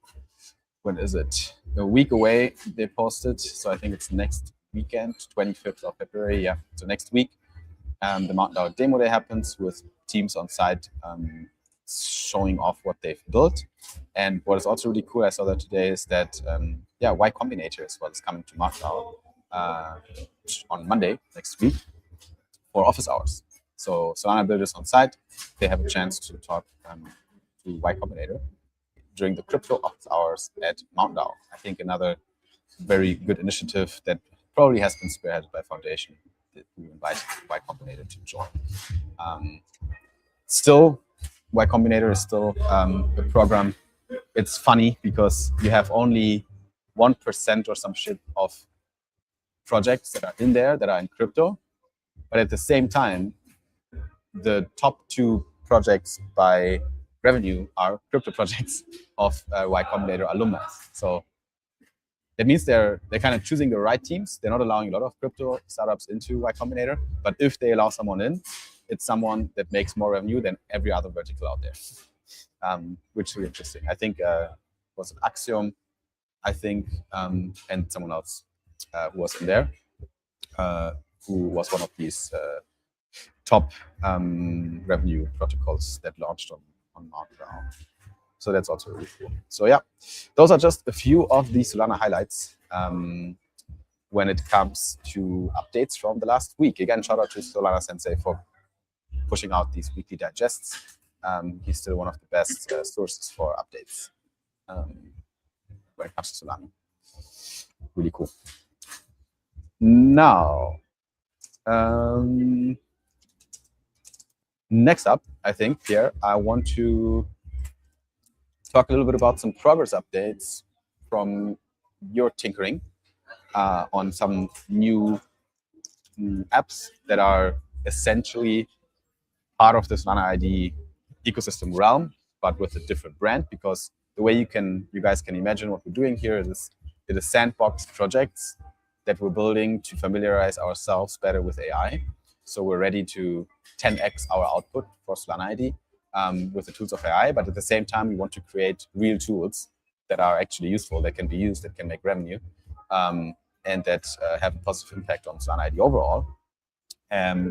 when is it? A week away they posted. So I think it's next weekend, 25th of February. Yeah, so next week. The Mountain DAO demo day happens with teams on site showing off what they've built. And what is also really cool, I saw that today, is that Y Combinator as well is coming to Mountain DAO on Monday next week for office hours. So Solana builders on site, they have a chance to talk to Y Combinator during the crypto office hours at Mountain DAO. I think another very good initiative that probably has been spearheaded by Foundation. We invite Y Combinator to join. Still, Y Combinator is still a program. It's funny because you have only 1% or some shit of projects that are in there that are in crypto, but at the same time, the top 2 projects by revenue are crypto projects of Y Combinator alumni. So that means they're kind of choosing the right teams. They're not allowing a lot of crypto startups into Y Combinator, but if they allow someone in, it's someone that makes more revenue than every other vertical out there, which is really interesting. I think was it Axiom, I think, and someone else who was in there, who was one of these top revenue protocols that launched on Mountain DAO. So that's also really cool. So yeah, those are just a few of the Solana highlights when it comes to updates from the last week. Again, shout out to Solana Sensei for pushing out these weekly digests. He's still one of the best sources for updates when it comes to Solana. Really cool. Now, next up, I think, Pierre, I want to talk a little bit about some progress updates from your tinkering on some new apps that are essentially part of the Solana ID ecosystem realm, but with a different brand. Because the way you guys can imagine what we're doing here is it is sandbox projects that we're building to familiarize ourselves better with AI. So we're ready to 10x our output for Solana ID with the tools of AI, but at the same time, we want to create real tools that are actually useful, that can be used, that can make revenue, and that have a positive impact on Solana ID overall.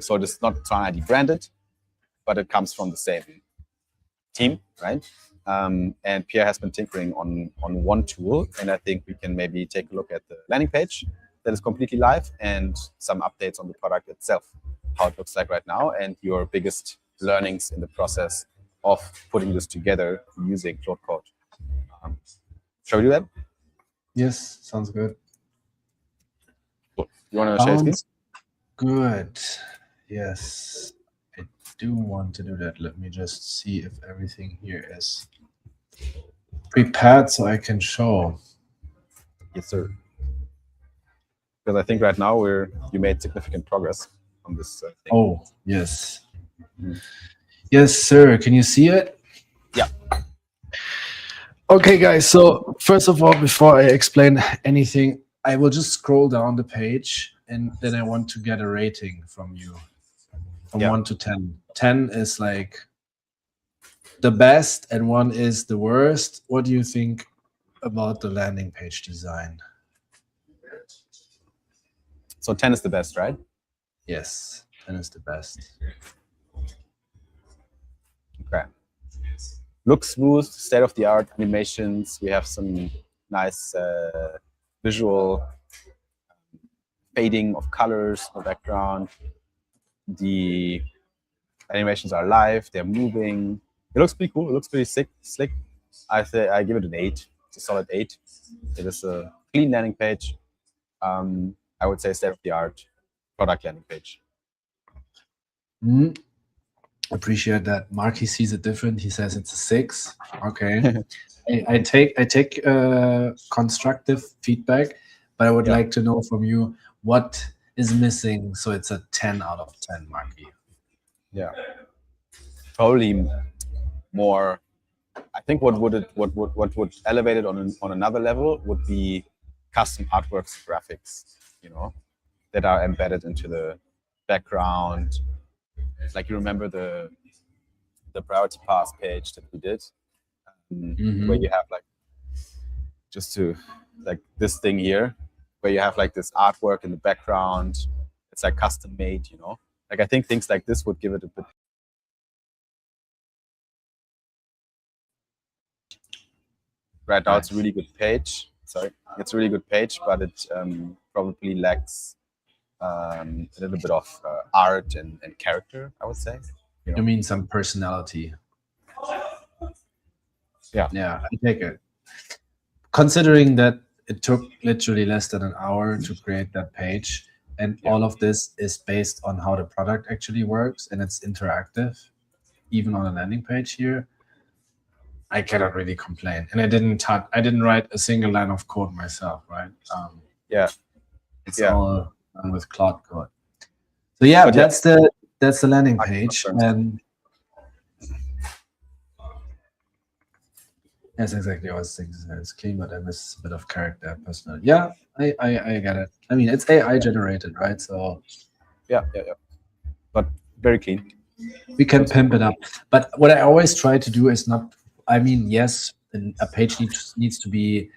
So it is not Solana ID branded, but it comes from the same team, right? And Pierre has been tinkering on one tool, and I think we can maybe take a look at the landing page that is completely live and some updates on the product itself, how it looks like right now, and your biggest learnings in the process of putting this together using Claude Code. Shall we do that? Yes, sounds good. Cool. You want to share screen? Good. Yes, I do want to do that. Let me just see if everything here is prepared so I can show. Yes, sir. Because I think right now you made significant progress on this thing. Oh, yes. Yes, sir. Can you see it? Yeah. Okay, guys. So first of all, before I explain anything, I will just scroll down the page, and then I want to get a rating from you, from 1 to 10. 10 is like the best, and 1 is the worst. What do you think about the landing page design? So 10 is the best, right? Yes, 10 is the best. Okay. Looks smooth, state-of-the-art animations. We have some nice visual fading of colors in the background. The animations are live, they're moving. It looks pretty cool, it looks pretty slick. I say I give it an 8. It's a solid 8. It is a clean landing page. I would say state-of-the-art product landing page. Appreciate that. Mark, he sees it different. He says it's a 6. Okay. I take constructive feedback, but I would like to know from you what is missing so it's a 10 out of 10, Marky. Yeah, probably more. I think what would elevate it on another level would be custom artworks, graphics, you know, that are embedded into the background. Like you remember the priority pass page that we did, where you have like just to like this thing here, where you have like this artwork in the background. It's like custom made, you know. Like I think things like this would give it a bit. Right now, it's a really good page. Sorry, it's a really good page, but it probably lacks a little bit of art and character, I would say. You mean some personality? Yeah. Yeah, I take it. Considering that it took literally less than an hour to create that page, and all of this is based on how the product actually works, and it's interactive, even on a landing page here, I cannot really complain. And I didn't write a single line of code myself, right? It's all done with Cloud Code. So yeah, but that's the landing page, and that's exactly what I was thinking. It's clean, but I miss a bit of character, personality. Yeah, I get it. I mean, it's AI generated, right? So yeah. But very clean. We can pimp it up. But what I always try to do is not. I mean, yes, a page needs to be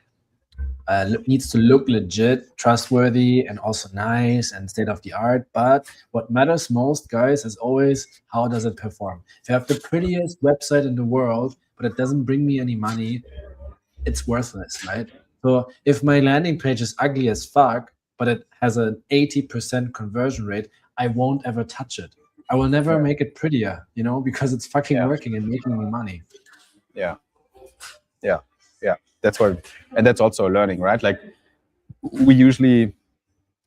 needs to look legit, trustworthy, and also nice and state of the art. But what matters most, guys, is always how does it perform. If you have the prettiest website in the world, but it doesn't bring me any money, it's worthless, right? So if my landing page is ugly as fuck, but it has an 80% conversion rate, I won't ever touch it. I will never make it prettier, you know, because it's fucking working and making me money. Yeah. That's what, and that's also learning, right? Like we usually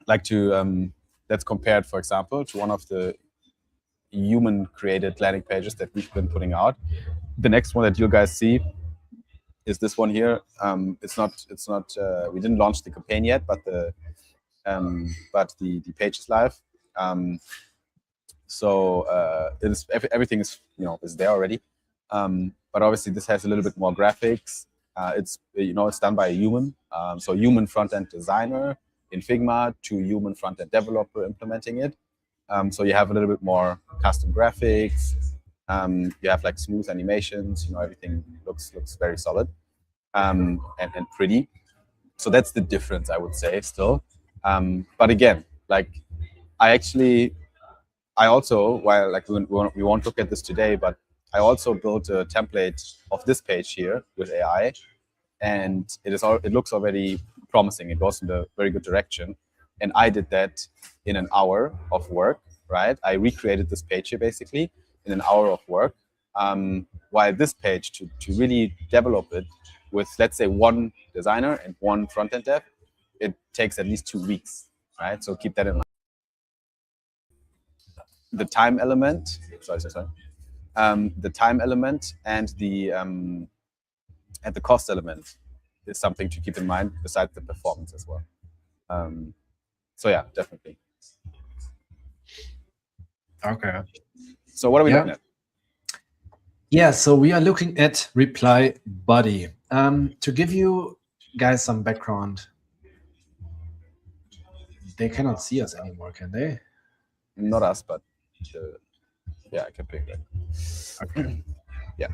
like to that's compared, for example, to one of the human created landing pages that we've been putting out. The next one that you guys see is this one here. It's not we didn't launch the campaign yet, but the page is live. So everything is, you know, is there already. But obviously this has a little bit more graphics. It's, you know, it's done by a human. So human front-end designer in Figma to human front-end developer implementing it. So you have a little bit more custom graphics. You have like smooth animations. You know, everything looks very solid and pretty. So that's the difference, I would say, still. But again, like I also, while like we won't look at this today, but I also built a template of this page here with AI, and it looks already promising. It goes in a very good direction, and I did that in an hour of work. Right, I recreated this page here basically in an hour of work. While this page to really develop it with, let's say, one designer and one front-end dev, it takes at least 2 weeks. Right, so keep that in mind. The time element. Sorry. The time element and the cost element is something to keep in mind besides the performance as well. So yeah, definitely. Okay. So what are we looking at? Yeah, so we are looking at reply body. To give you guys some background, they cannot see us anymore, can they? Not us, but yeah, I can pick that. Okay. Yeah.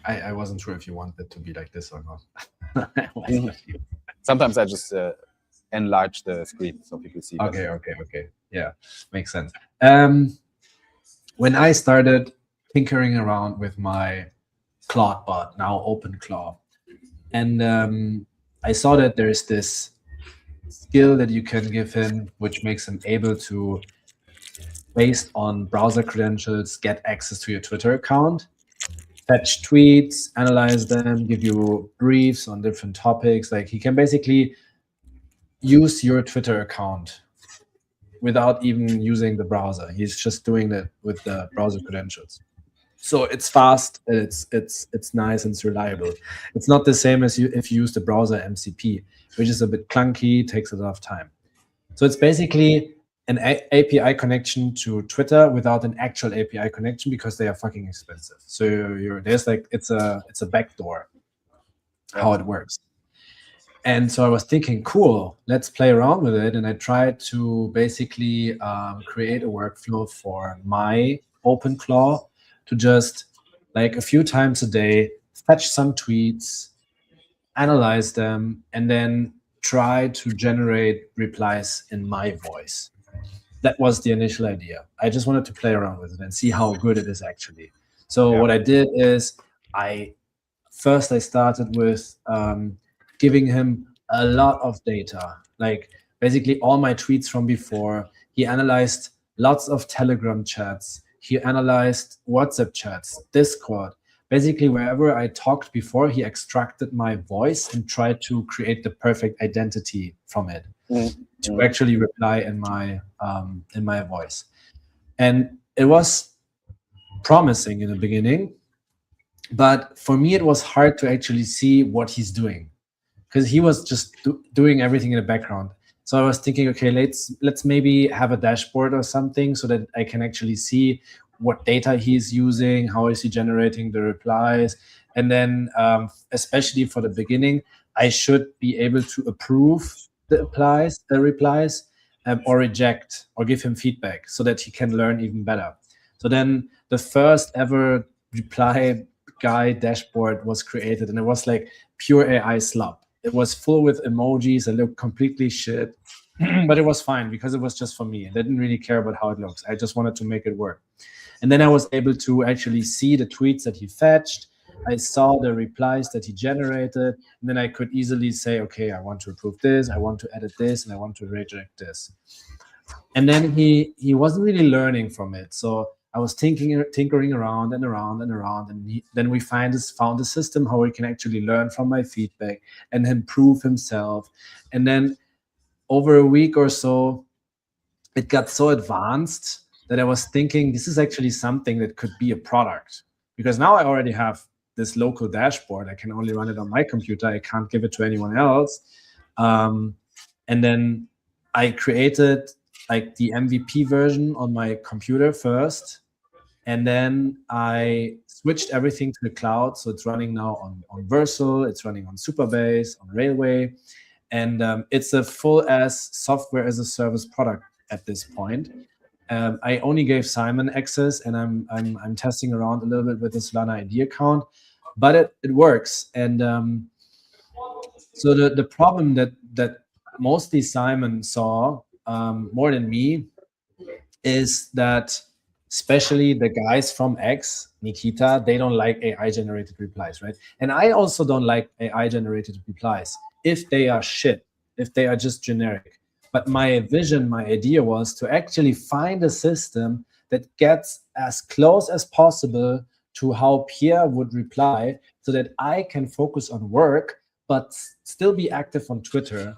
I wasn't sure if you wanted to be like this or not. Sometimes I just enlarge the screen so people see. Okay. Yeah, makes sense. When I started tinkering around with my Claude bot, now OpenClaw, and I saw that there's this skill that you can give him, which makes him able to, based on browser credentials, get access to your Twitter account, fetch tweets, analyze them, give you briefs on different topics. Like, he can basically use your Twitter account without even using the browser. He's just doing that with the browser credentials. So it's fast, it's nice, and it's reliable. It's not the same as if you use the browser MCP, which is a bit clunky, takes a lot of time. So it's basically an API connection to Twitter without an actual API connection, because they are fucking expensive. So there's like, it's a backdoor how it works. And so I was thinking, cool, let's play around with it. And I tried to basically create a workflow for my OpenClaw to just, like, a few times a day, fetch some tweets, analyze them, and then try to generate replies in my voice. That was the initial idea. I just wanted to play around with it and see how good it is actually. So what I did is I started with giving him a lot of data, like basically all my tweets from before. He analyzed lots of Telegram chats. He analyzed WhatsApp chats, Discord. Basically, wherever I talked before, he extracted my voice and tried to create the perfect identity from it to actually reply in my voice. And it was promising in the beginning, but for me, it was hard to actually see what he's doing, because he was just doing everything in the background. So I was thinking, okay, let's maybe have a dashboard or something so that I can actually see what data he's using, how is he generating the replies. And then especially for the beginning, I should be able to approve the replies or reject or give him feedback so that he can learn even better. So then the first ever reply guy dashboard was created, and it was like pure AI slop. It was full with emojis that looked completely shit, but it was fine because it was just for me. I didn't really care about how it looks. I just wanted to make it work. And then I was able to actually see the tweets that he fetched. I saw the replies that he generated, and then I could easily say, okay, I want to approve this, I want to edit this, and I want to reject this. And then he wasn't really learning from it. So I was tinkering around and around and around, and then we found a system how he can actually learn from my feedback and improve himself. And then over a week or so, it got so advanced that I was thinking this is actually something that could be a product, because now I already have this local dashboard. I can only run it on my computer. I can't give it to anyone else. And then I created like the MVP version on my computer first, and then I switched everything to the cloud. So it's running now on Versal, it's running on Supabase, on Railway, and it's a full-ass software as a service product at this point. I only gave Simon access, and I'm testing around a little bit with the Solana ID account, but it works. And so the problem that mostly Simon saw more than me is that especially the guys from X, Nikita, they don't like AI-generated replies, right? And I also don't like AI-generated replies if they are shit, if they are just generic. But my vision, my idea was to actually find a system that gets as close as possible to how Pierre would reply, so that I can focus on work, but still be active on Twitter.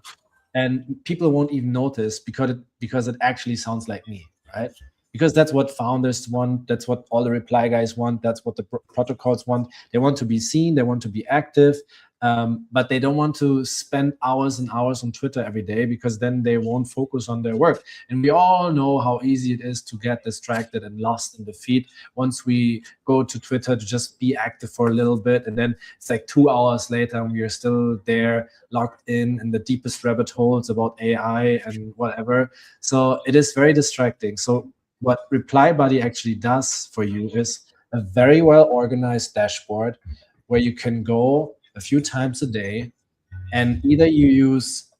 And people won't even notice because it actually sounds like me, right? Because that's what founders want. That's what all the reply guys want. That's what the protocols want. They want to be seen. They want to be active. But they don't want to spend hours and hours on Twitter every day, because then they won't focus on their work. And we all know how easy it is to get distracted and lost in the feed once we go to Twitter to just be active for a little bit. And then it's like 2 hours later and we are still there, locked in the deepest rabbit holes about AI and whatever. So it is very distracting. So what Reply Buddy actually does for you is a very well organized dashboard where you can go a few times a day, and either you use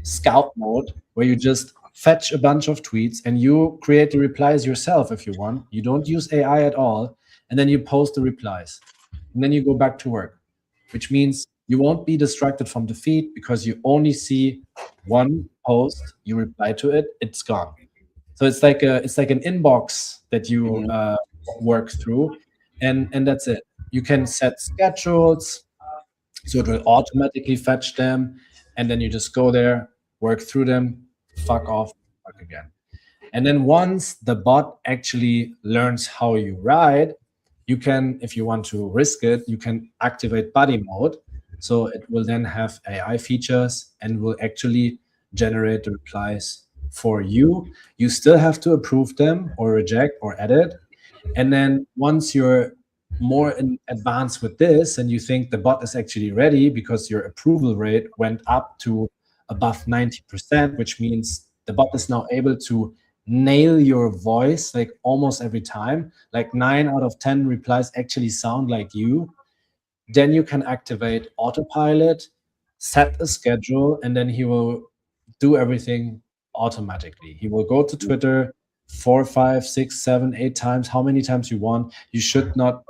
scout mode, where you just fetch a bunch of tweets and you create the replies yourself if you want. You don't use AI at all, and then you post the replies, and then you go back to work, which means you won't be distracted from the feed because you only see one post, you reply to it, it's gone. So it's like an inbox that you work through, and that's it. You can set schedules, so it will automatically fetch them, and then you just go there, work through them, fuck off, fuck again. And then once the bot actually learns how you write, you can, if you want to risk it, you can activate buddy mode. So it will then have AI features and will actually generate the replies for you. You still have to approve them or reject or edit. And then once you're more in advance with this and you think the bot is actually ready because your approval rate went up to above 90%, which means the bot is now able to nail your voice like almost every time, like 9 out of 10 replies actually sound like you, then you can activate autopilot, set a schedule, and then he will do everything automatically. He will go to Twitter 4, 5, 6, 7, 8 times, how many times you want. You should not,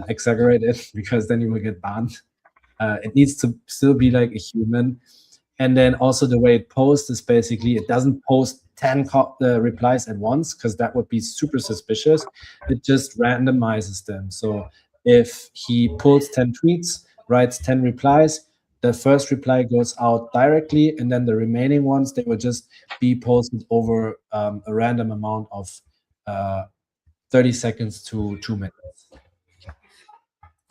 exaggerate it because then you will get banned. It needs to still be like a human. And then also the way it posts is basically, it doesn't post 10 replies at once because that would be super suspicious. It just randomizes them. So if he pulls 10 tweets, writes 10 replies, the first reply goes out directly, and then the remaining ones, they will just be posted over a random amount of 30 seconds to 2 minutes.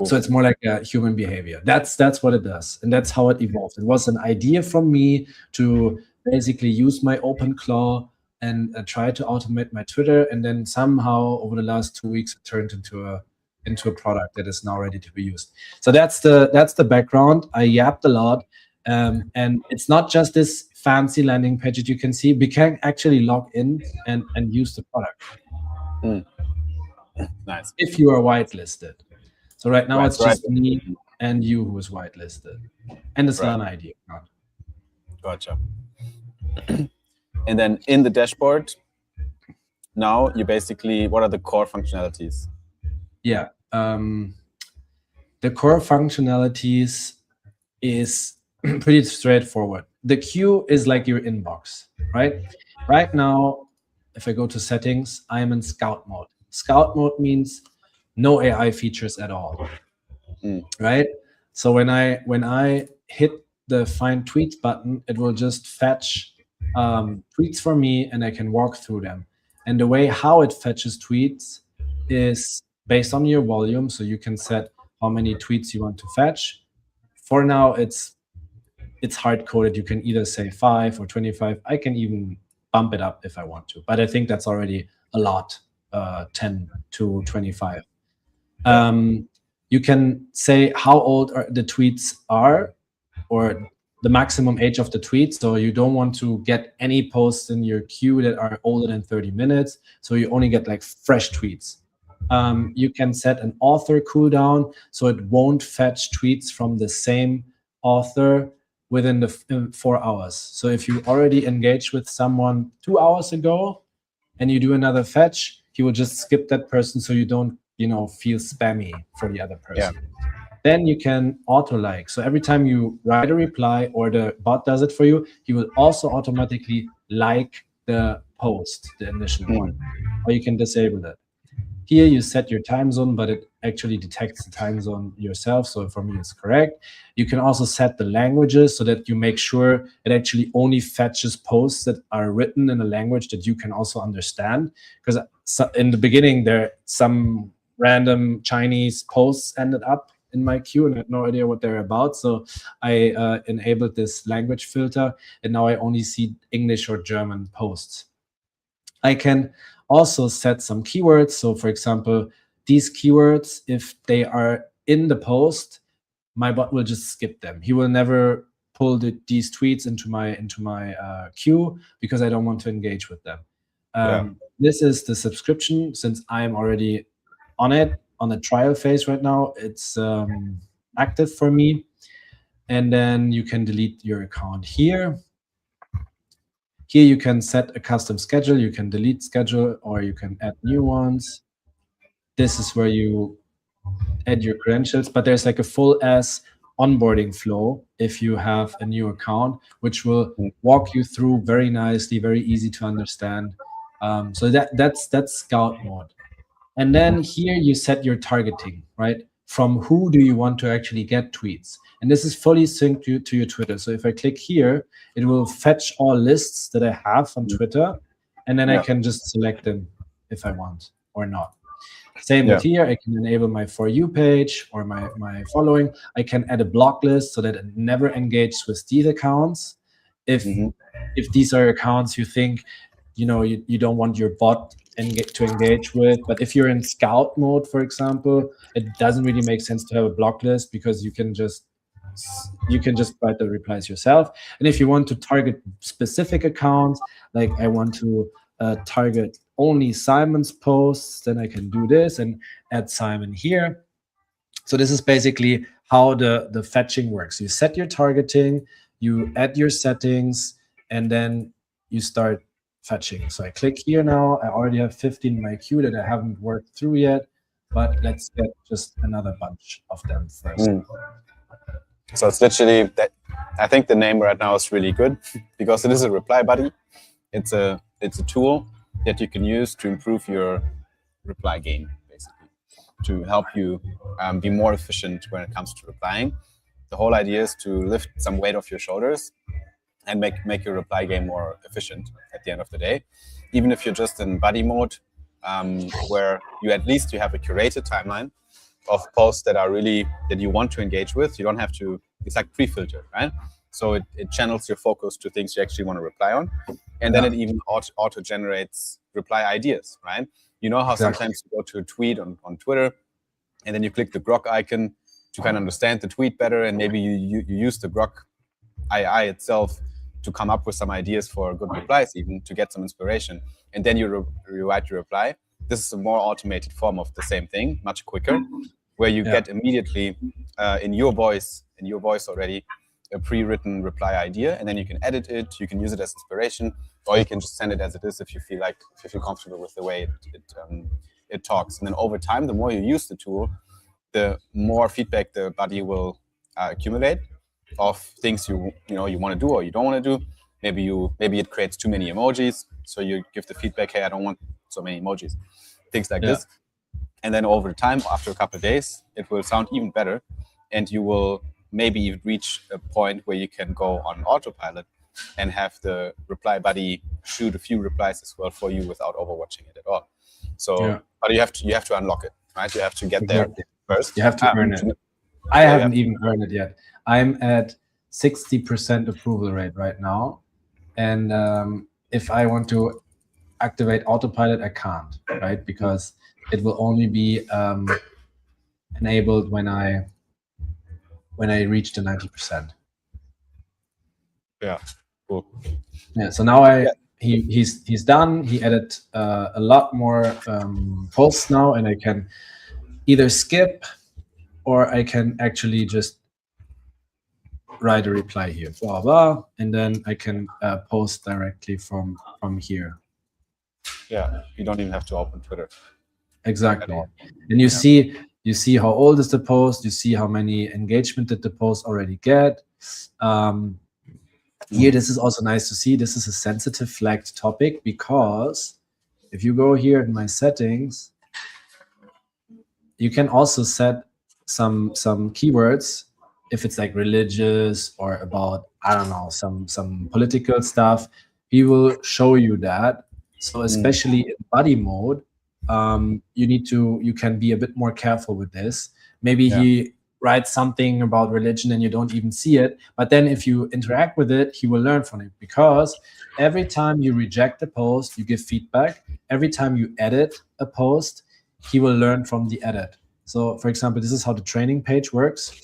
So it's more like a human behavior. That's what it does, and that's how it evolved. It was an idea from me to basically use my OpenClaw and try to automate my Twitter, and then somehow over the last 2 weeks it turned into a product that is now ready to be used. So that's the background. I yapped a lot, and it's not just this fancy landing page that you can see. We can actually log in and use the product. Nice. If you are whitelisted. So right now it's just me and you who is whitelisted, and the Solana ID account. Gotcha. And then in the dashboard, now you basically, what are the core functionalities? Yeah, the core functionalities is pretty straightforward. The queue is like your inbox, right? Right now, if I go to settings, I am in scout mode. Scout mode means no AI features at all, right? So when I hit the find tweets button, it will just fetch tweets for me, and I can walk through them. And the way how it fetches tweets is based on your volume. So you can set how many tweets you want to fetch. For now, it's hard coded. You can either say 5 or 25. I can even bump it up if I want to, but I think that's already a lot, 10 to 25. You can say how old the tweets are, or the maximum age of the tweet. So you don't want to get any posts in your queue that are older than 30 minutes. So you only get like fresh tweets. You can set an author cooldown, so it won't fetch tweets from the same author within the 4 hours. So if you already engaged with someone 2 hours ago and you do another fetch, he will just skip that person so you don't, feel spammy for the other person. Yeah. Then you can auto-like. So every time you write a reply or the bot does it for you, he will also automatically like the post, the initial one, or you can disable it. Here you set your time zone, but it actually detects the time zone yourself. So for me, it's correct. You can also set the languages so that you make sure it actually only fetches posts that are written in a language that you can also understand. Because in the beginning, some random Chinese posts ended up in my queue and I had no idea what they're about. So I enabled this language filter, and now I only see English or German posts. I can also set some keywords. So for example, these keywords, if they are in the post, my bot will just skip them. He will never pull these tweets into my queue because I don't want to engage with them. This is the subscription. Since I am already on it, on the trial phase right now, it's active for me. and then you can delete your account here. Here you can set a custom schedule, you can delete schedule, or you can add new ones. This is where you add your credentials, but there's like a full ass onboarding flow if you have a new account, which will walk you through very nicely, very easy to understand. So that's Scout mode. And then here you set your targeting, right? From who do you want to actually get tweets? And this is fully synced to your Twitter. So if I click here, it will fetch all lists that I have on Twitter, and then I can just select them if I want or not. Same with here, I can enable my For You page or my following. I can add a block list so that it never engages with these accounts. If these are accounts you think, you don't want your bot to engage with, but if you're in Scout mode, for example, it doesn't really make sense to have a block list because you can just write the replies yourself. And if you want to target specific accounts, like I want to target only Simon's posts, then I can do this and add Simon here. So this is basically how the fetching works. You set your targeting, you add your settings, and then you start fetching. So I click here now. I already have 15 in my queue that I haven't worked through yet, but let's get just another bunch of them first. So it's literally that. I think the name right now is really good because it is a reply buddy. It's a tool that you can use to improve your reply game, basically, to help you be more efficient when it comes to replying. The whole idea is to lift some weight off your shoulders and make your reply game more efficient at the end of the day. Even if you're just in buddy mode, where you have a curated timeline of posts that you want to engage with. You don't have to, it's like pre-filtered, right? So it channels your focus to things you actually want to reply on. And then it even auto-generates reply ideas, right? You know how sometimes you go to a tweet on Twitter and then you click the grok icon to kind of understand the tweet better, and maybe you use the grok AI itself to come up with some ideas for good replies, even to get some inspiration. And then you write your reply. This is a more automated form of the same thing, much quicker, where you get immediately in your voice already a pre-written reply idea, and then you can edit it, you can use it as inspiration, or you can just send it as it is if you feel comfortable with the way it talks. And then over time, the more you use the tool, the more feedback the buddy will accumulate of things you want to do or you don't want to do. Maybe it creates too many emojis, so you give the feedback, hey, I don't want so many emojis, things like this. And then over time, after a couple of days, it will sound even better, and you will maybe reach a point where you can go on autopilot and have the reply buddy shoot a few replies as well for you without overwatching it at all. So, but you have to unlock it, right? You have to get there first. You have to earn it. I haven't even earned it yet. I'm at 60% approval rate right now, and if I want to activate autopilot, I can't, right? Because it will only be enabled when I reach the 90%. Yeah, cool. Yeah, so now he's done. He added a lot more posts now, and I can either skip or I can actually just write a reply here, blah blah, and then I can post directly from here. Yeah, you don't even have to open Twitter. Exactly. And you see how old is the post, you see how many engagement did the post already get. Here, this is also nice to see. This is a sensitive flagged topic, because if you go here in my settings, you can also set some keywords. If it's like religious or about, I don't know, some political stuff, he will show you that. So especially in buddy mode, you can be a bit more careful with this. Maybe he writes something about religion and you don't even see it, but then if you interact with it, he will learn from it, because every time you reject a post, you give feedback. Every time you edit a post, he will learn from the edit. So for example, this is how the training page works.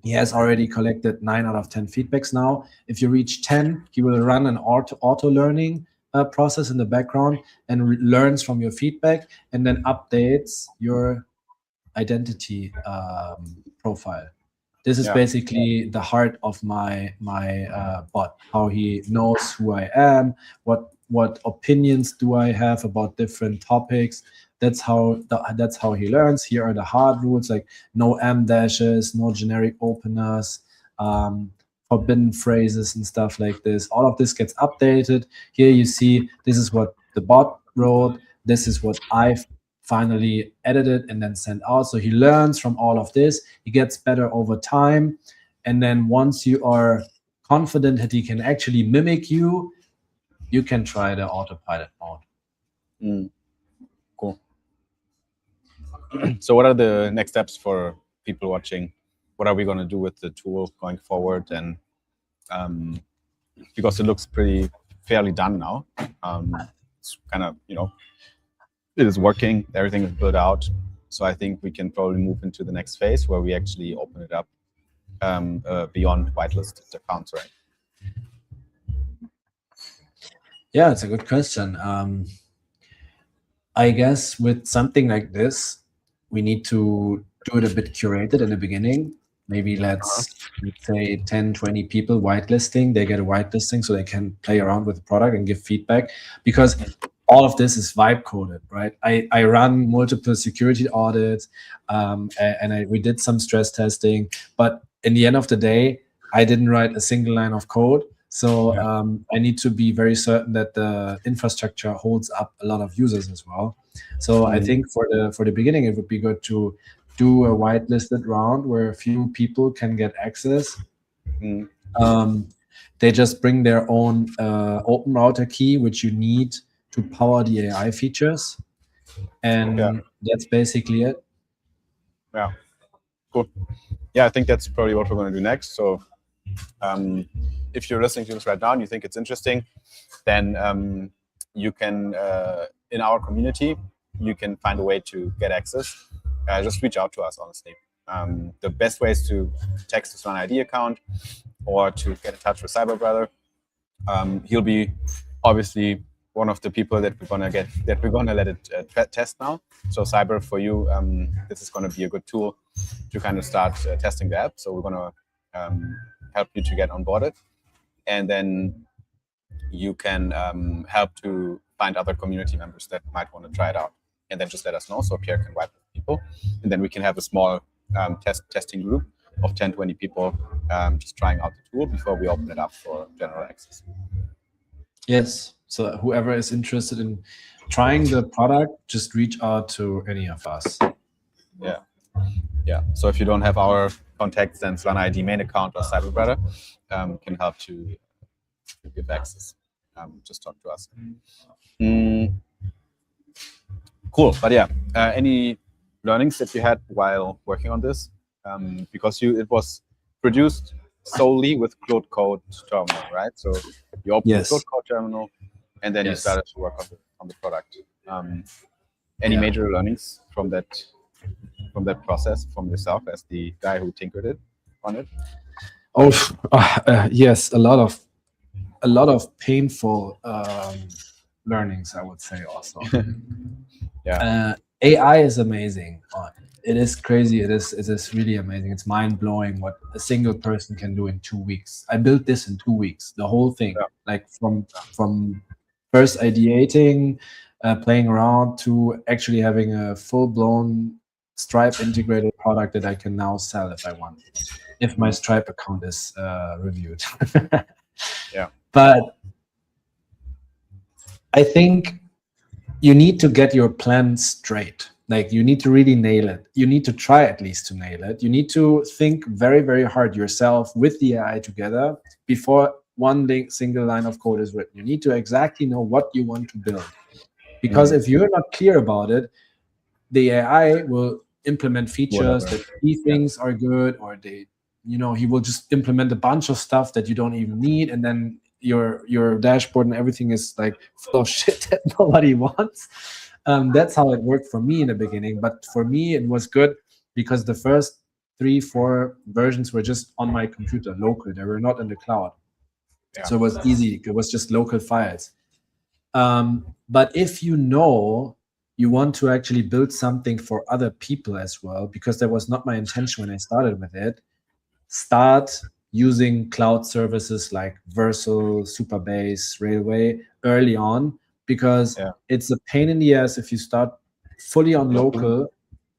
He has already collected 9 out of 10 feedbacks now. If you reach 10, he will run an auto learning process in the background and learns from your feedback, and then updates your identity profile. This is basically the heart of my bot. How he knows who I am, what opinions do I have about different topics. That's how he learns. Here are the hard rules, like no M dashes, no generic openers, forbidden phrases and stuff like this. All of this gets updated. Here you see this is what the bot wrote. This is what I've finally edited and then sent out. So he learns from all of this. He gets better over time. And then once you are confident that he can actually mimic you, you can try the autopilot mode. Cool. So what are the next steps for people watching? What are we going to do with the tool going forward? And because it looks fairly done now. It's kind of, it is working. Everything is built out. So I think we can probably move into the next phase where we actually open it up beyond whitelisted accounts, right? Yeah, it's a good question. I guess with something like this, we need to do it a bit curated in the beginning. Maybe let's say 10, 20 people whitelisting. They get a whitelisting so they can play around with the product and give feedback, because all of this is vibe coded, right? I run multiple security audits, and we did some stress testing, but in the end of the day, I didn't write a single line of code. So I need to be very certain that the infrastructure holds up a lot of users as well. So I think for the beginning, it would be good to do a whitelisted round where a few people can get access. They just bring their own open router key, which you need to power the AI features. And that's basically it. Yeah, cool. Yeah, I think that's probably what we're going to do next. So if you're listening to this right now and you think it's interesting, then you can, in our community, you can find a way to get access. Just reach out to us, honestly. The best way is to text us on ID account or to get in touch with Cyber Brother. He'll be obviously one of the people that we're gonna let it test now. So Cyber, for you, this is gonna be a good tool to kind of start testing the app. So we're gonna help you to get onboarded, and then you can help to find other community members that might want to try it out, and then just let us know so Pierre can wipe with people, and then we can have a small testing group of 10, 20 people just trying out the tool before we open it up for general access. Yes. So whoever is interested in trying the product, just reach out to any of us. Yeah. So if you don't have our contacts, then Solana ID main account or Cyber Brother can help to give access. Just talk to us. Cool. But yeah, any learnings that you had while working on this? Because it was produced solely with Cloud Code terminal, right? So you opened the Cloud Code terminal, and then you started to work on the product. Any major learnings from that process from yourself as the guy who tinkered on it? Yes, a lot of painful learnings, I would say also. AI is amazing. It is crazy. It is really amazing. It's mind-blowing what a single person can do in 2 weeks. I built this in 2 weeks, the whole thing, like from first ideating, playing around, to actually having a full-blown Stripe integrated product that I can now sell if I want, if my Stripe account is reviewed. But I think you need to get your plan straight. Like, you need to really nail it. You need to try at least to nail it. You need to think very, very hard yourself with the AI together before one single line of code is written. You need to exactly know what you want to build. Because if you're not clear about it, the AI will implement features that he thinks are good, or he will just implement a bunch of stuff that you don't even need, and then your dashboard and everything is like full of shit that nobody wants. That's how it worked for me in the beginning. But for me, it was good because the first 3-4 versions were just on my computer, local. They were not in the cloud. So it was easy. It was just local files. But if you want to actually build something for other people as well, because that was not my intention when I started with it, start using cloud services like Versal, Supabase, Railway early on, because it's a pain in the ass if you start fully on local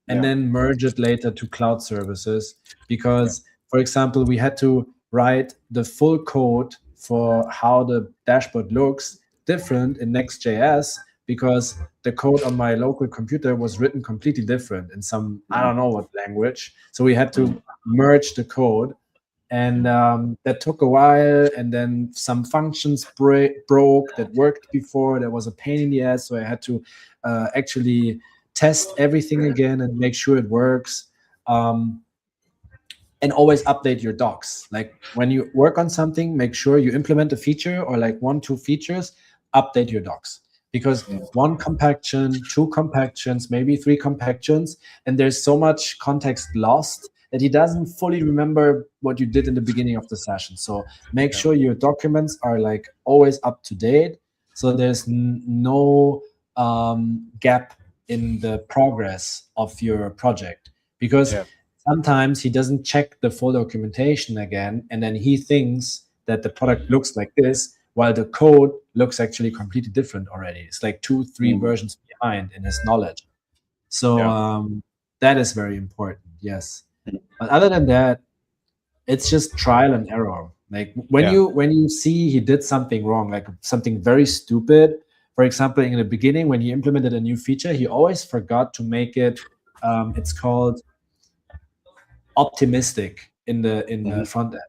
and then merge it later to cloud services. Because, for example, we had to write the full code for how the dashboard looks different in Next.js, because the code on my local computer was written completely different in some, I don't know what language. So we had to merge the code. And that took a while, and then some functions broke that worked before. That was a pain in the ass, so I had to actually test everything again and make sure it works. And always update your docs. Like when you work on something, make sure you implement a feature or like 1-2 features, update your docs. Because 1 compaction, 2 compactions, maybe 3 compactions, and there's so much context lost that he doesn't fully remember what you did in the beginning of the session. So make sure your documents are like always up to date, so there's no gap in the progress of your project. Because sometimes he doesn't check the full documentation again, and then he thinks that the product looks like this, while the code looks actually completely different already. It's like 2-3 versions behind in his knowledge. So that is very important, yes. But other than that, it's just trial and error. Like when you see he did something wrong, like something very stupid. For example, in the beginning, when he implemented a new feature, he always forgot to make it. It's called optimistic in the front end.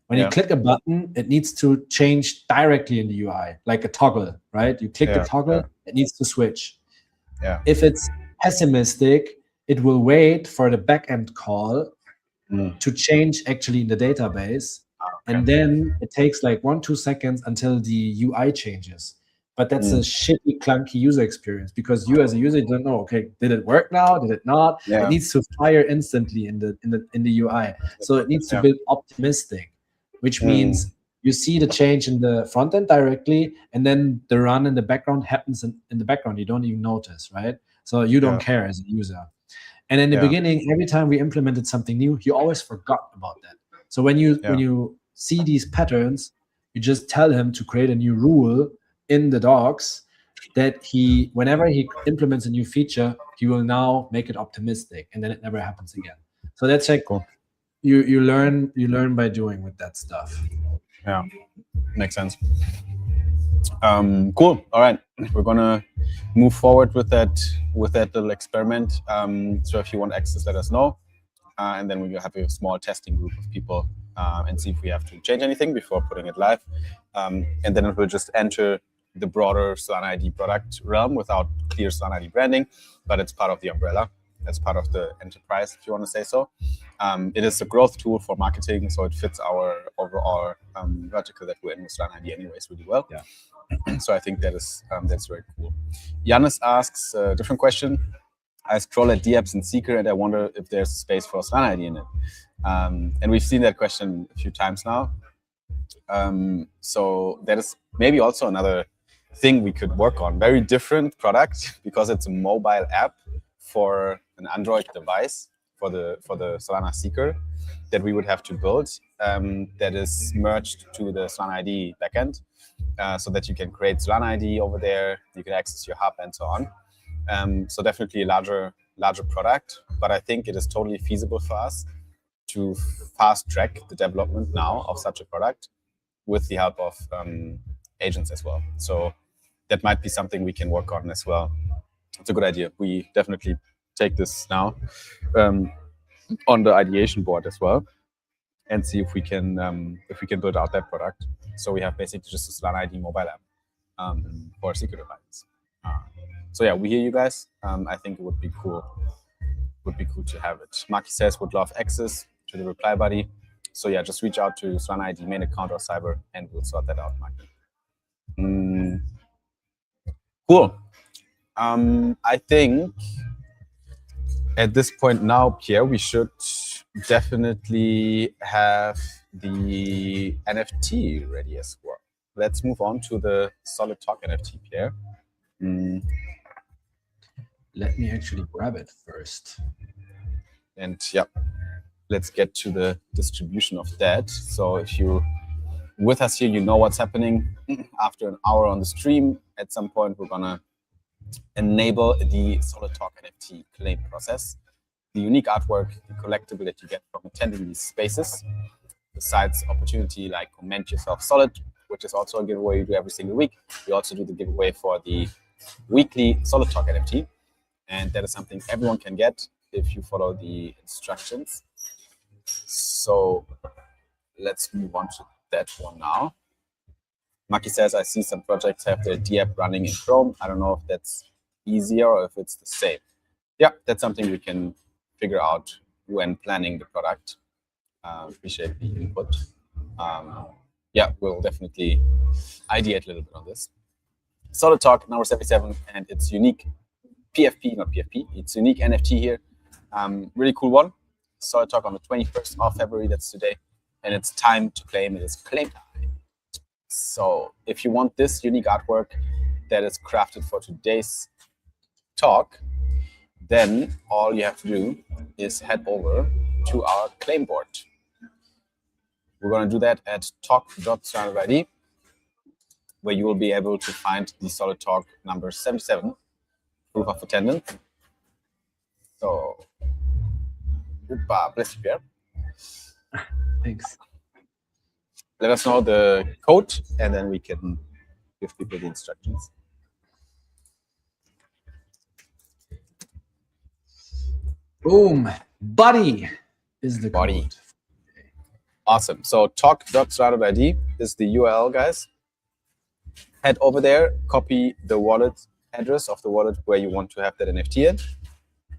When you click a button, it needs to change directly in the UI, like a toggle, right? You click the toggle, it needs to switch. If it's pessimistic, it will wait for the backend call to change actually in the database. And then it takes like 1-2 seconds until the UI changes. But that's a shitty, clunky user experience, because you as a user don't know, okay, did it work now? Did it not? It needs to fire instantly in the UI. So it needs to be optimistic, which means you see the change in the front end directly, and then the run in the background happens in the background. You don't even notice, right? So you don't care as a user. And in the beginning, every time we implemented something new, he always forgot about that. So when you see these patterns, you just tell him to create a new rule in the docs that whenever he implements a new feature, he will now make it optimistic, and then it never happens again. So that's like you learn by doing with that stuff. Yeah, makes sense. Cool. All right, we're gonna move forward with that little experiment. So if you want access, let us know, and then we will have a small testing group of people and see if we have to change anything before putting it live. And then it will just enter the broader Solana ID product realm without clear Solana ID branding, but it's part of the umbrella. It's part of the enterprise, if you want to say so. It is a growth tool for marketing, so it fits our overall vertical that we're in with Solana ID anyways really well. So I think that's very cool. Yannis asks a different question. I scroll at DApps and Seeker, and I wonder if there's space for Solana ID in it. And we've seen that question a few times now. So that is maybe also another thing we could work on. Very different product, because it's a mobile app for an Android device for the Solana Seeker that we would have to build, that is merged to the Solana ID backend, so that you can create Solana ID over there, you can access your hub and so on. So definitely a larger product, but I think it is totally feasible for us to fast track the development now of such a product with the help of agents as well. So that might be something we can work on as well. It's a good idea. We definitely take this now on the ideation board as well, and see if we can build out that product. So we have basically just a Solana ID mobile app for Seeker devices. So yeah, we hear you guys. I think it would be cool. Would be cool to have it. Maki says would love access to the reply buddy. So yeah, just reach out to Solana ID main account or cyber, and we'll sort that out, Maki. Cool. I think at this point now, Pierre, we should definitely have the NFT ready as well. Let's move on to the Solid Talk NFT, Pierre. Let me actually grab it first. And yeah, let's get to the distribution of that. So if you're with us here, you know what's happening. After an hour on the stream, at some point, we're going to enable the Solid Talk NFT claim process. The unique artwork, the collectible that you get from attending these spaces, besides opportunity like Comment Yourself Solid, which is also a giveaway you do every single week. We also do the giveaway for the weekly Solid Talk NFT. And that is something everyone can get if you follow the instructions. So let's move on to that one now. Maki says, I see some projects have their D-app running in Chrome. I don't know if that's easier or if it's the same. Yeah, that's something we can figure out when planning the product. Appreciate the input. Yeah, we'll definitely ideate a little bit on this. Solid Talk number 77, and it's unique PFP, not PFP. It's unique NFT here. Really cool one. Solid Talk on the 21st of February. That's today, and it's time to claim. It is claim time. So if you want this unique artwork that is crafted for today's talk, then all you have to do is head over to our claim board. We're going to do that at talk.solana.id, where you will be able to find the Solid Talk number 77, proof of attendance. So, bless you, Pierre. Thanks. Let us know the code, and then we can give people the instructions. Boom. Buddy is the Buddy. code. Awesome. So talk.solana.id is the URL, guys. Head over there, copy the wallet address of the wallet where you want to have that NFT in.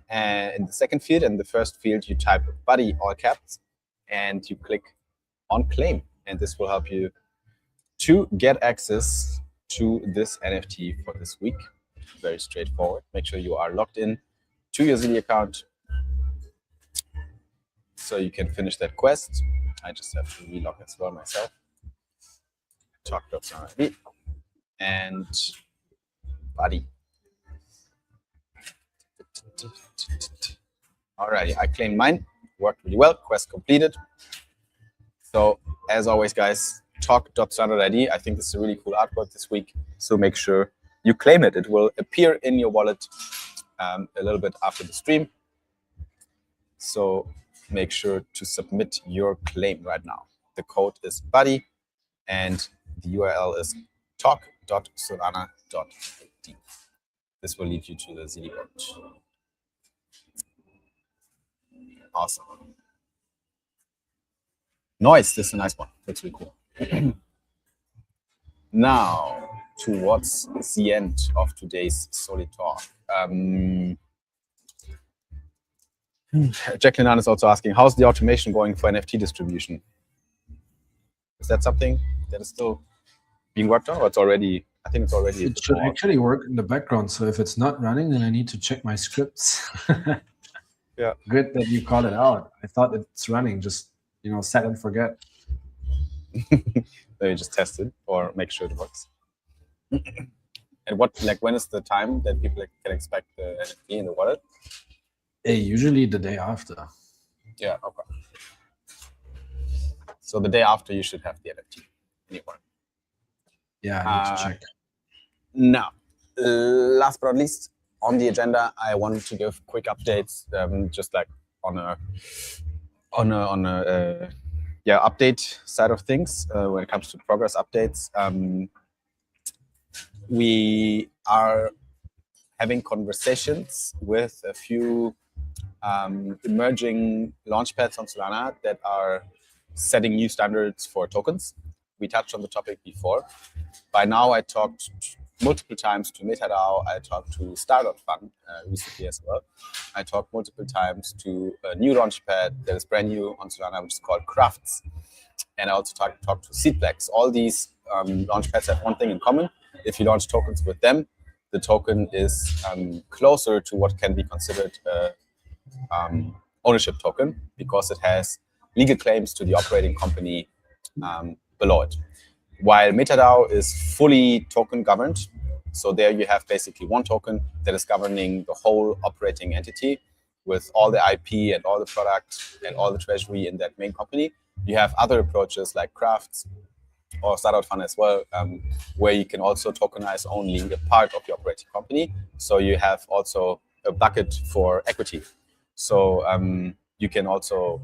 And in the second field and the first field, you type buddy, all caps, and you click on claim. And this will help you to get access to this NFT for this week. Very straightforward. Make sure you are logged in to your Zilli account so you can finish that quest. I just have to relog as well myself. Talk.solana.id and buddy. Alrighty, I claimed mine. Worked really well. Quest completed. So as always, guys, talk.solana.id. I think this is a really cool artwork this week. So make sure you claim it. It will appear in your wallet a little bit after the stream. So make sure to submit your claim right now. The code is buddy, and the URL is talk.solana.id. This will lead you to the Zilli board. Awesome. Nice. This is a nice one. That's really cool. Now, towards the end of today's Solid Talk. Jacqueline Ann is also asking, how's the automation going for NFT distribution? Is that something that is still being worked on, or it's already, I think it's already. It should actually work in the background. So if it's not running, then I need to check my scripts. Yeah. Good that you called it out. I thought it's running, just, set and forget. Maybe just test it or make sure it works. And when is the time that people can expect the NFT in the wallet? Usually the day after. Yeah, okay. So the day after you should have the NFT in your wallet. Yeah, I need to check. Now, last but not least, on the agenda, I wanted to give quick updates, just like on a update side of things when it comes to progress updates. We are having conversations with a few emerging launchpads on Solana that are setting new standards for tokens. We touched on the topic before. By now, I talked multiple times to MetaDAO. I talked to Startup Fund recently as well. I talked multiple times to a new launchpad that is brand new on Solana, which is called Crafts. And I also talked to Seedplex. All these launchpads have one thing in common. If you launch tokens with them, the token is closer to what can be considered an ownership token because it has legal claims to the operating company below it. While MetaDAO is fully token governed, so there you have basically one token that is governing the whole operating entity. with all the IP and all the product and all the treasury in that main company. You have other approaches like Crafts or Startup Fund as well, where you can also tokenize only a part of your operating company. So you have also a bucket for equity. So you can also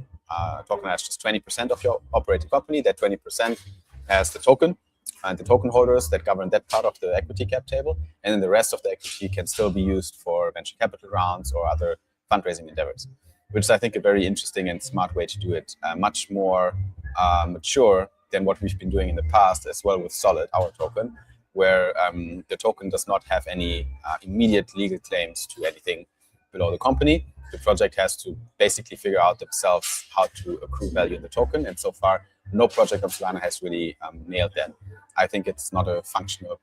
tokenize just 20% of your operating company. That 20% has the token and the token holders that govern that part of the equity cap table. And then the rest of the equity can still be used for venture capital rounds or other fundraising endeavors, which is, I think, a very interesting and smart way to do it. Much more mature than what we've been doing in the past as well with Solid, our token, where the token does not have any immediate legal claims to anything below the company. The project has to basically figure out themselves how to accrue value in the token. And so far, no project on Solana has really nailed that. I think it's not a functional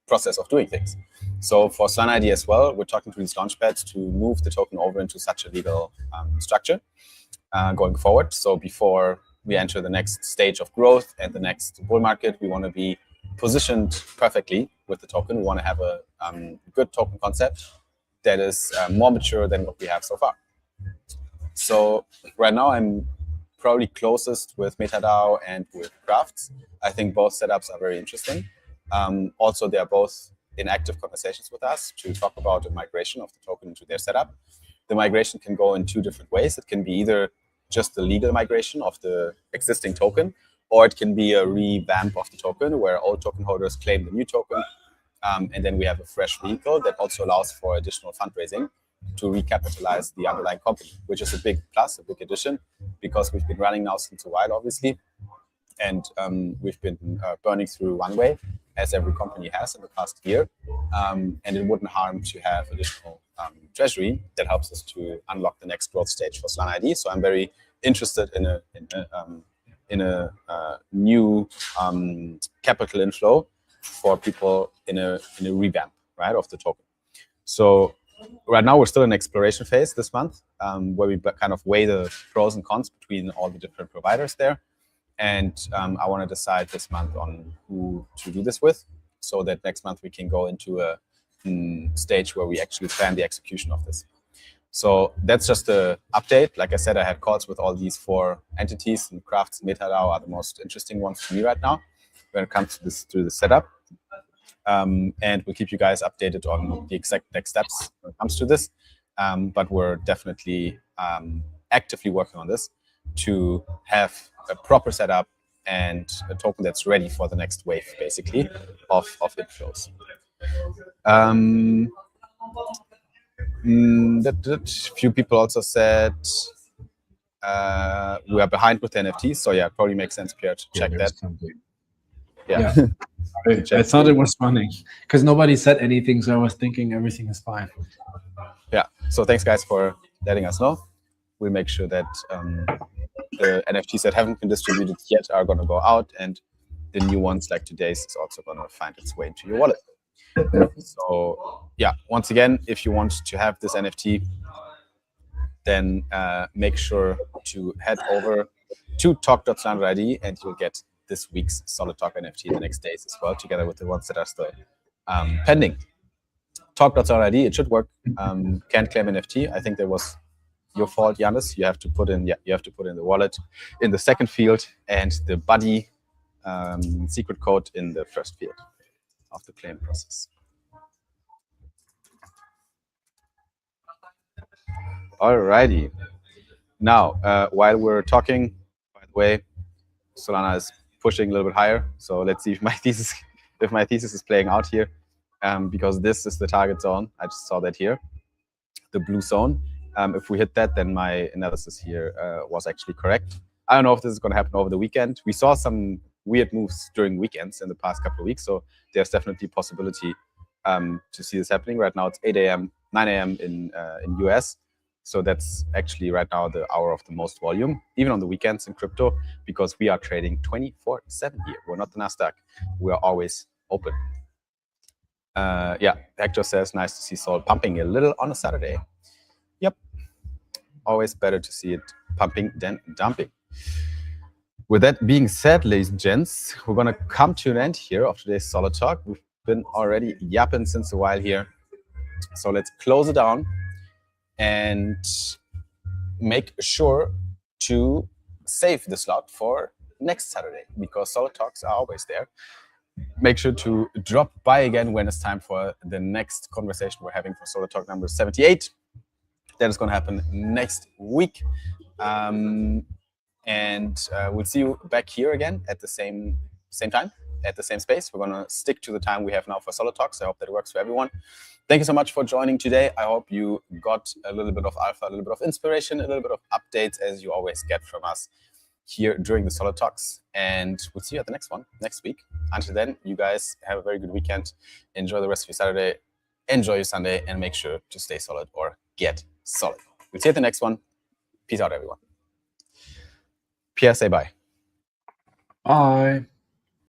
process of doing things. So for Solana ID as well, we're talking to these launchpads to move the token over into such a legal structure going forward. So before we enter the next stage of growth and the next bull market, we want to be positioned perfectly with the token. We want to have a good token concept that is more mature than what we have so far. So right now I'm probably closest with MetaDAO and with Crafts. I think both setups are very interesting. Also, they are both in active conversations with us to talk about the migration of the token into their setup. The migration can go in two different ways. It can be either just the legal migration of the existing token, or it can be a revamp of the token where old token holders claim the new token. And then we have a fresh vehicle that also allows for additional fundraising to recapitalize the underlying company, which is a big plus, a big addition, because we've been running now since a while, obviously. And we've been burning through runway, as every company has in the past year. And it wouldn't harm to have additional treasury that helps us to unlock the next growth stage for Solana ID. So I'm very interested in a new capital inflow for people in a revamp, right, of the token. So right now we're still in exploration phase this month, where we kind of weigh the pros and cons between all the different providers there. And I want to decide this month on who to do this with, so that next month we can go into a stage where we actually plan the execution of this. So that's just an update. Like I said, I had calls with all these 4 entities, and Crafts and MetaDAO are the most interesting ones to me right now when it comes to the setup. And we'll keep you guys updated on the exact next steps when it comes to this. But we're definitely actively working on this to have a proper setup and a token that's ready for the next wave, basically, of inflows. Few people also said we are behind with the NFTs. So yeah, it probably makes sense, Pierre, to check that. Yeah. I thought it was funny because nobody said anything, so I was thinking everything is fine. Yeah. So thanks, guys, for letting us know. We'll make sure that the NFTs that haven't been distributed yet are going to go out, and the new ones like today's is also going to find its way into your wallet. So yeah, once again, if you want to have this NFT, then make sure to head over to talk.solana.id and you'll get this week's Solid Talk NFT in the next days as well, together with the ones that are still pending. Talk.solana.id, it should work. Can't claim NFT. I think that was your fault, Yannis. You have to put in, the wallet in the second field and the buddy secret code in the first field of the claim process. Alrighty. Now, while we're talking, by the way, Solana is pushing a little bit higher. So let's see if my thesis is playing out here, because this is the target zone. I just saw that here, the blue zone. If we hit that, then my analysis here was actually correct. I don't know if this is going to happen over the weekend. We saw some weird moves during weekends in the past couple of weeks, so there's definitely possibility to see this happening. Right now it's 8 a.m., 9 a.m. in US. So that's actually right now the hour of the most volume, even on the weekends in crypto, because we are trading 24/7 here. We're not the Nasdaq. We are always open. Yeah, Hector says, nice to see Sol pumping a little on a Saturday. Yep. Always better to see it pumping than dumping. With that being said, ladies and gents, we're going to come to an end here of today's Solid Talk. We've been already yapping since a while here. So let's close it down. and make sure to save the slot for next Saturday, because Solid Talks are always there. Make sure to drop by again when it's time for the next conversation we're having for Solid Talk number 78. That is going to happen next week. And we'll see you back here again at the same time, at the same space. We're going to stick to the time we have now for Solid Talks. I hope that works for everyone. Thank you so much for joining today. I hope you got a little bit of alpha, a little bit of inspiration, a little bit of updates, as you always get from us here during the Solid Talks. And we'll see you at the next one next week. Until then, you guys have a very good weekend. Enjoy the rest of your Saturday. Enjoy your Sunday, and make sure to stay solid or get solid. We'll see you at the next one. Peace out, everyone. Pierre, say bye. Bye.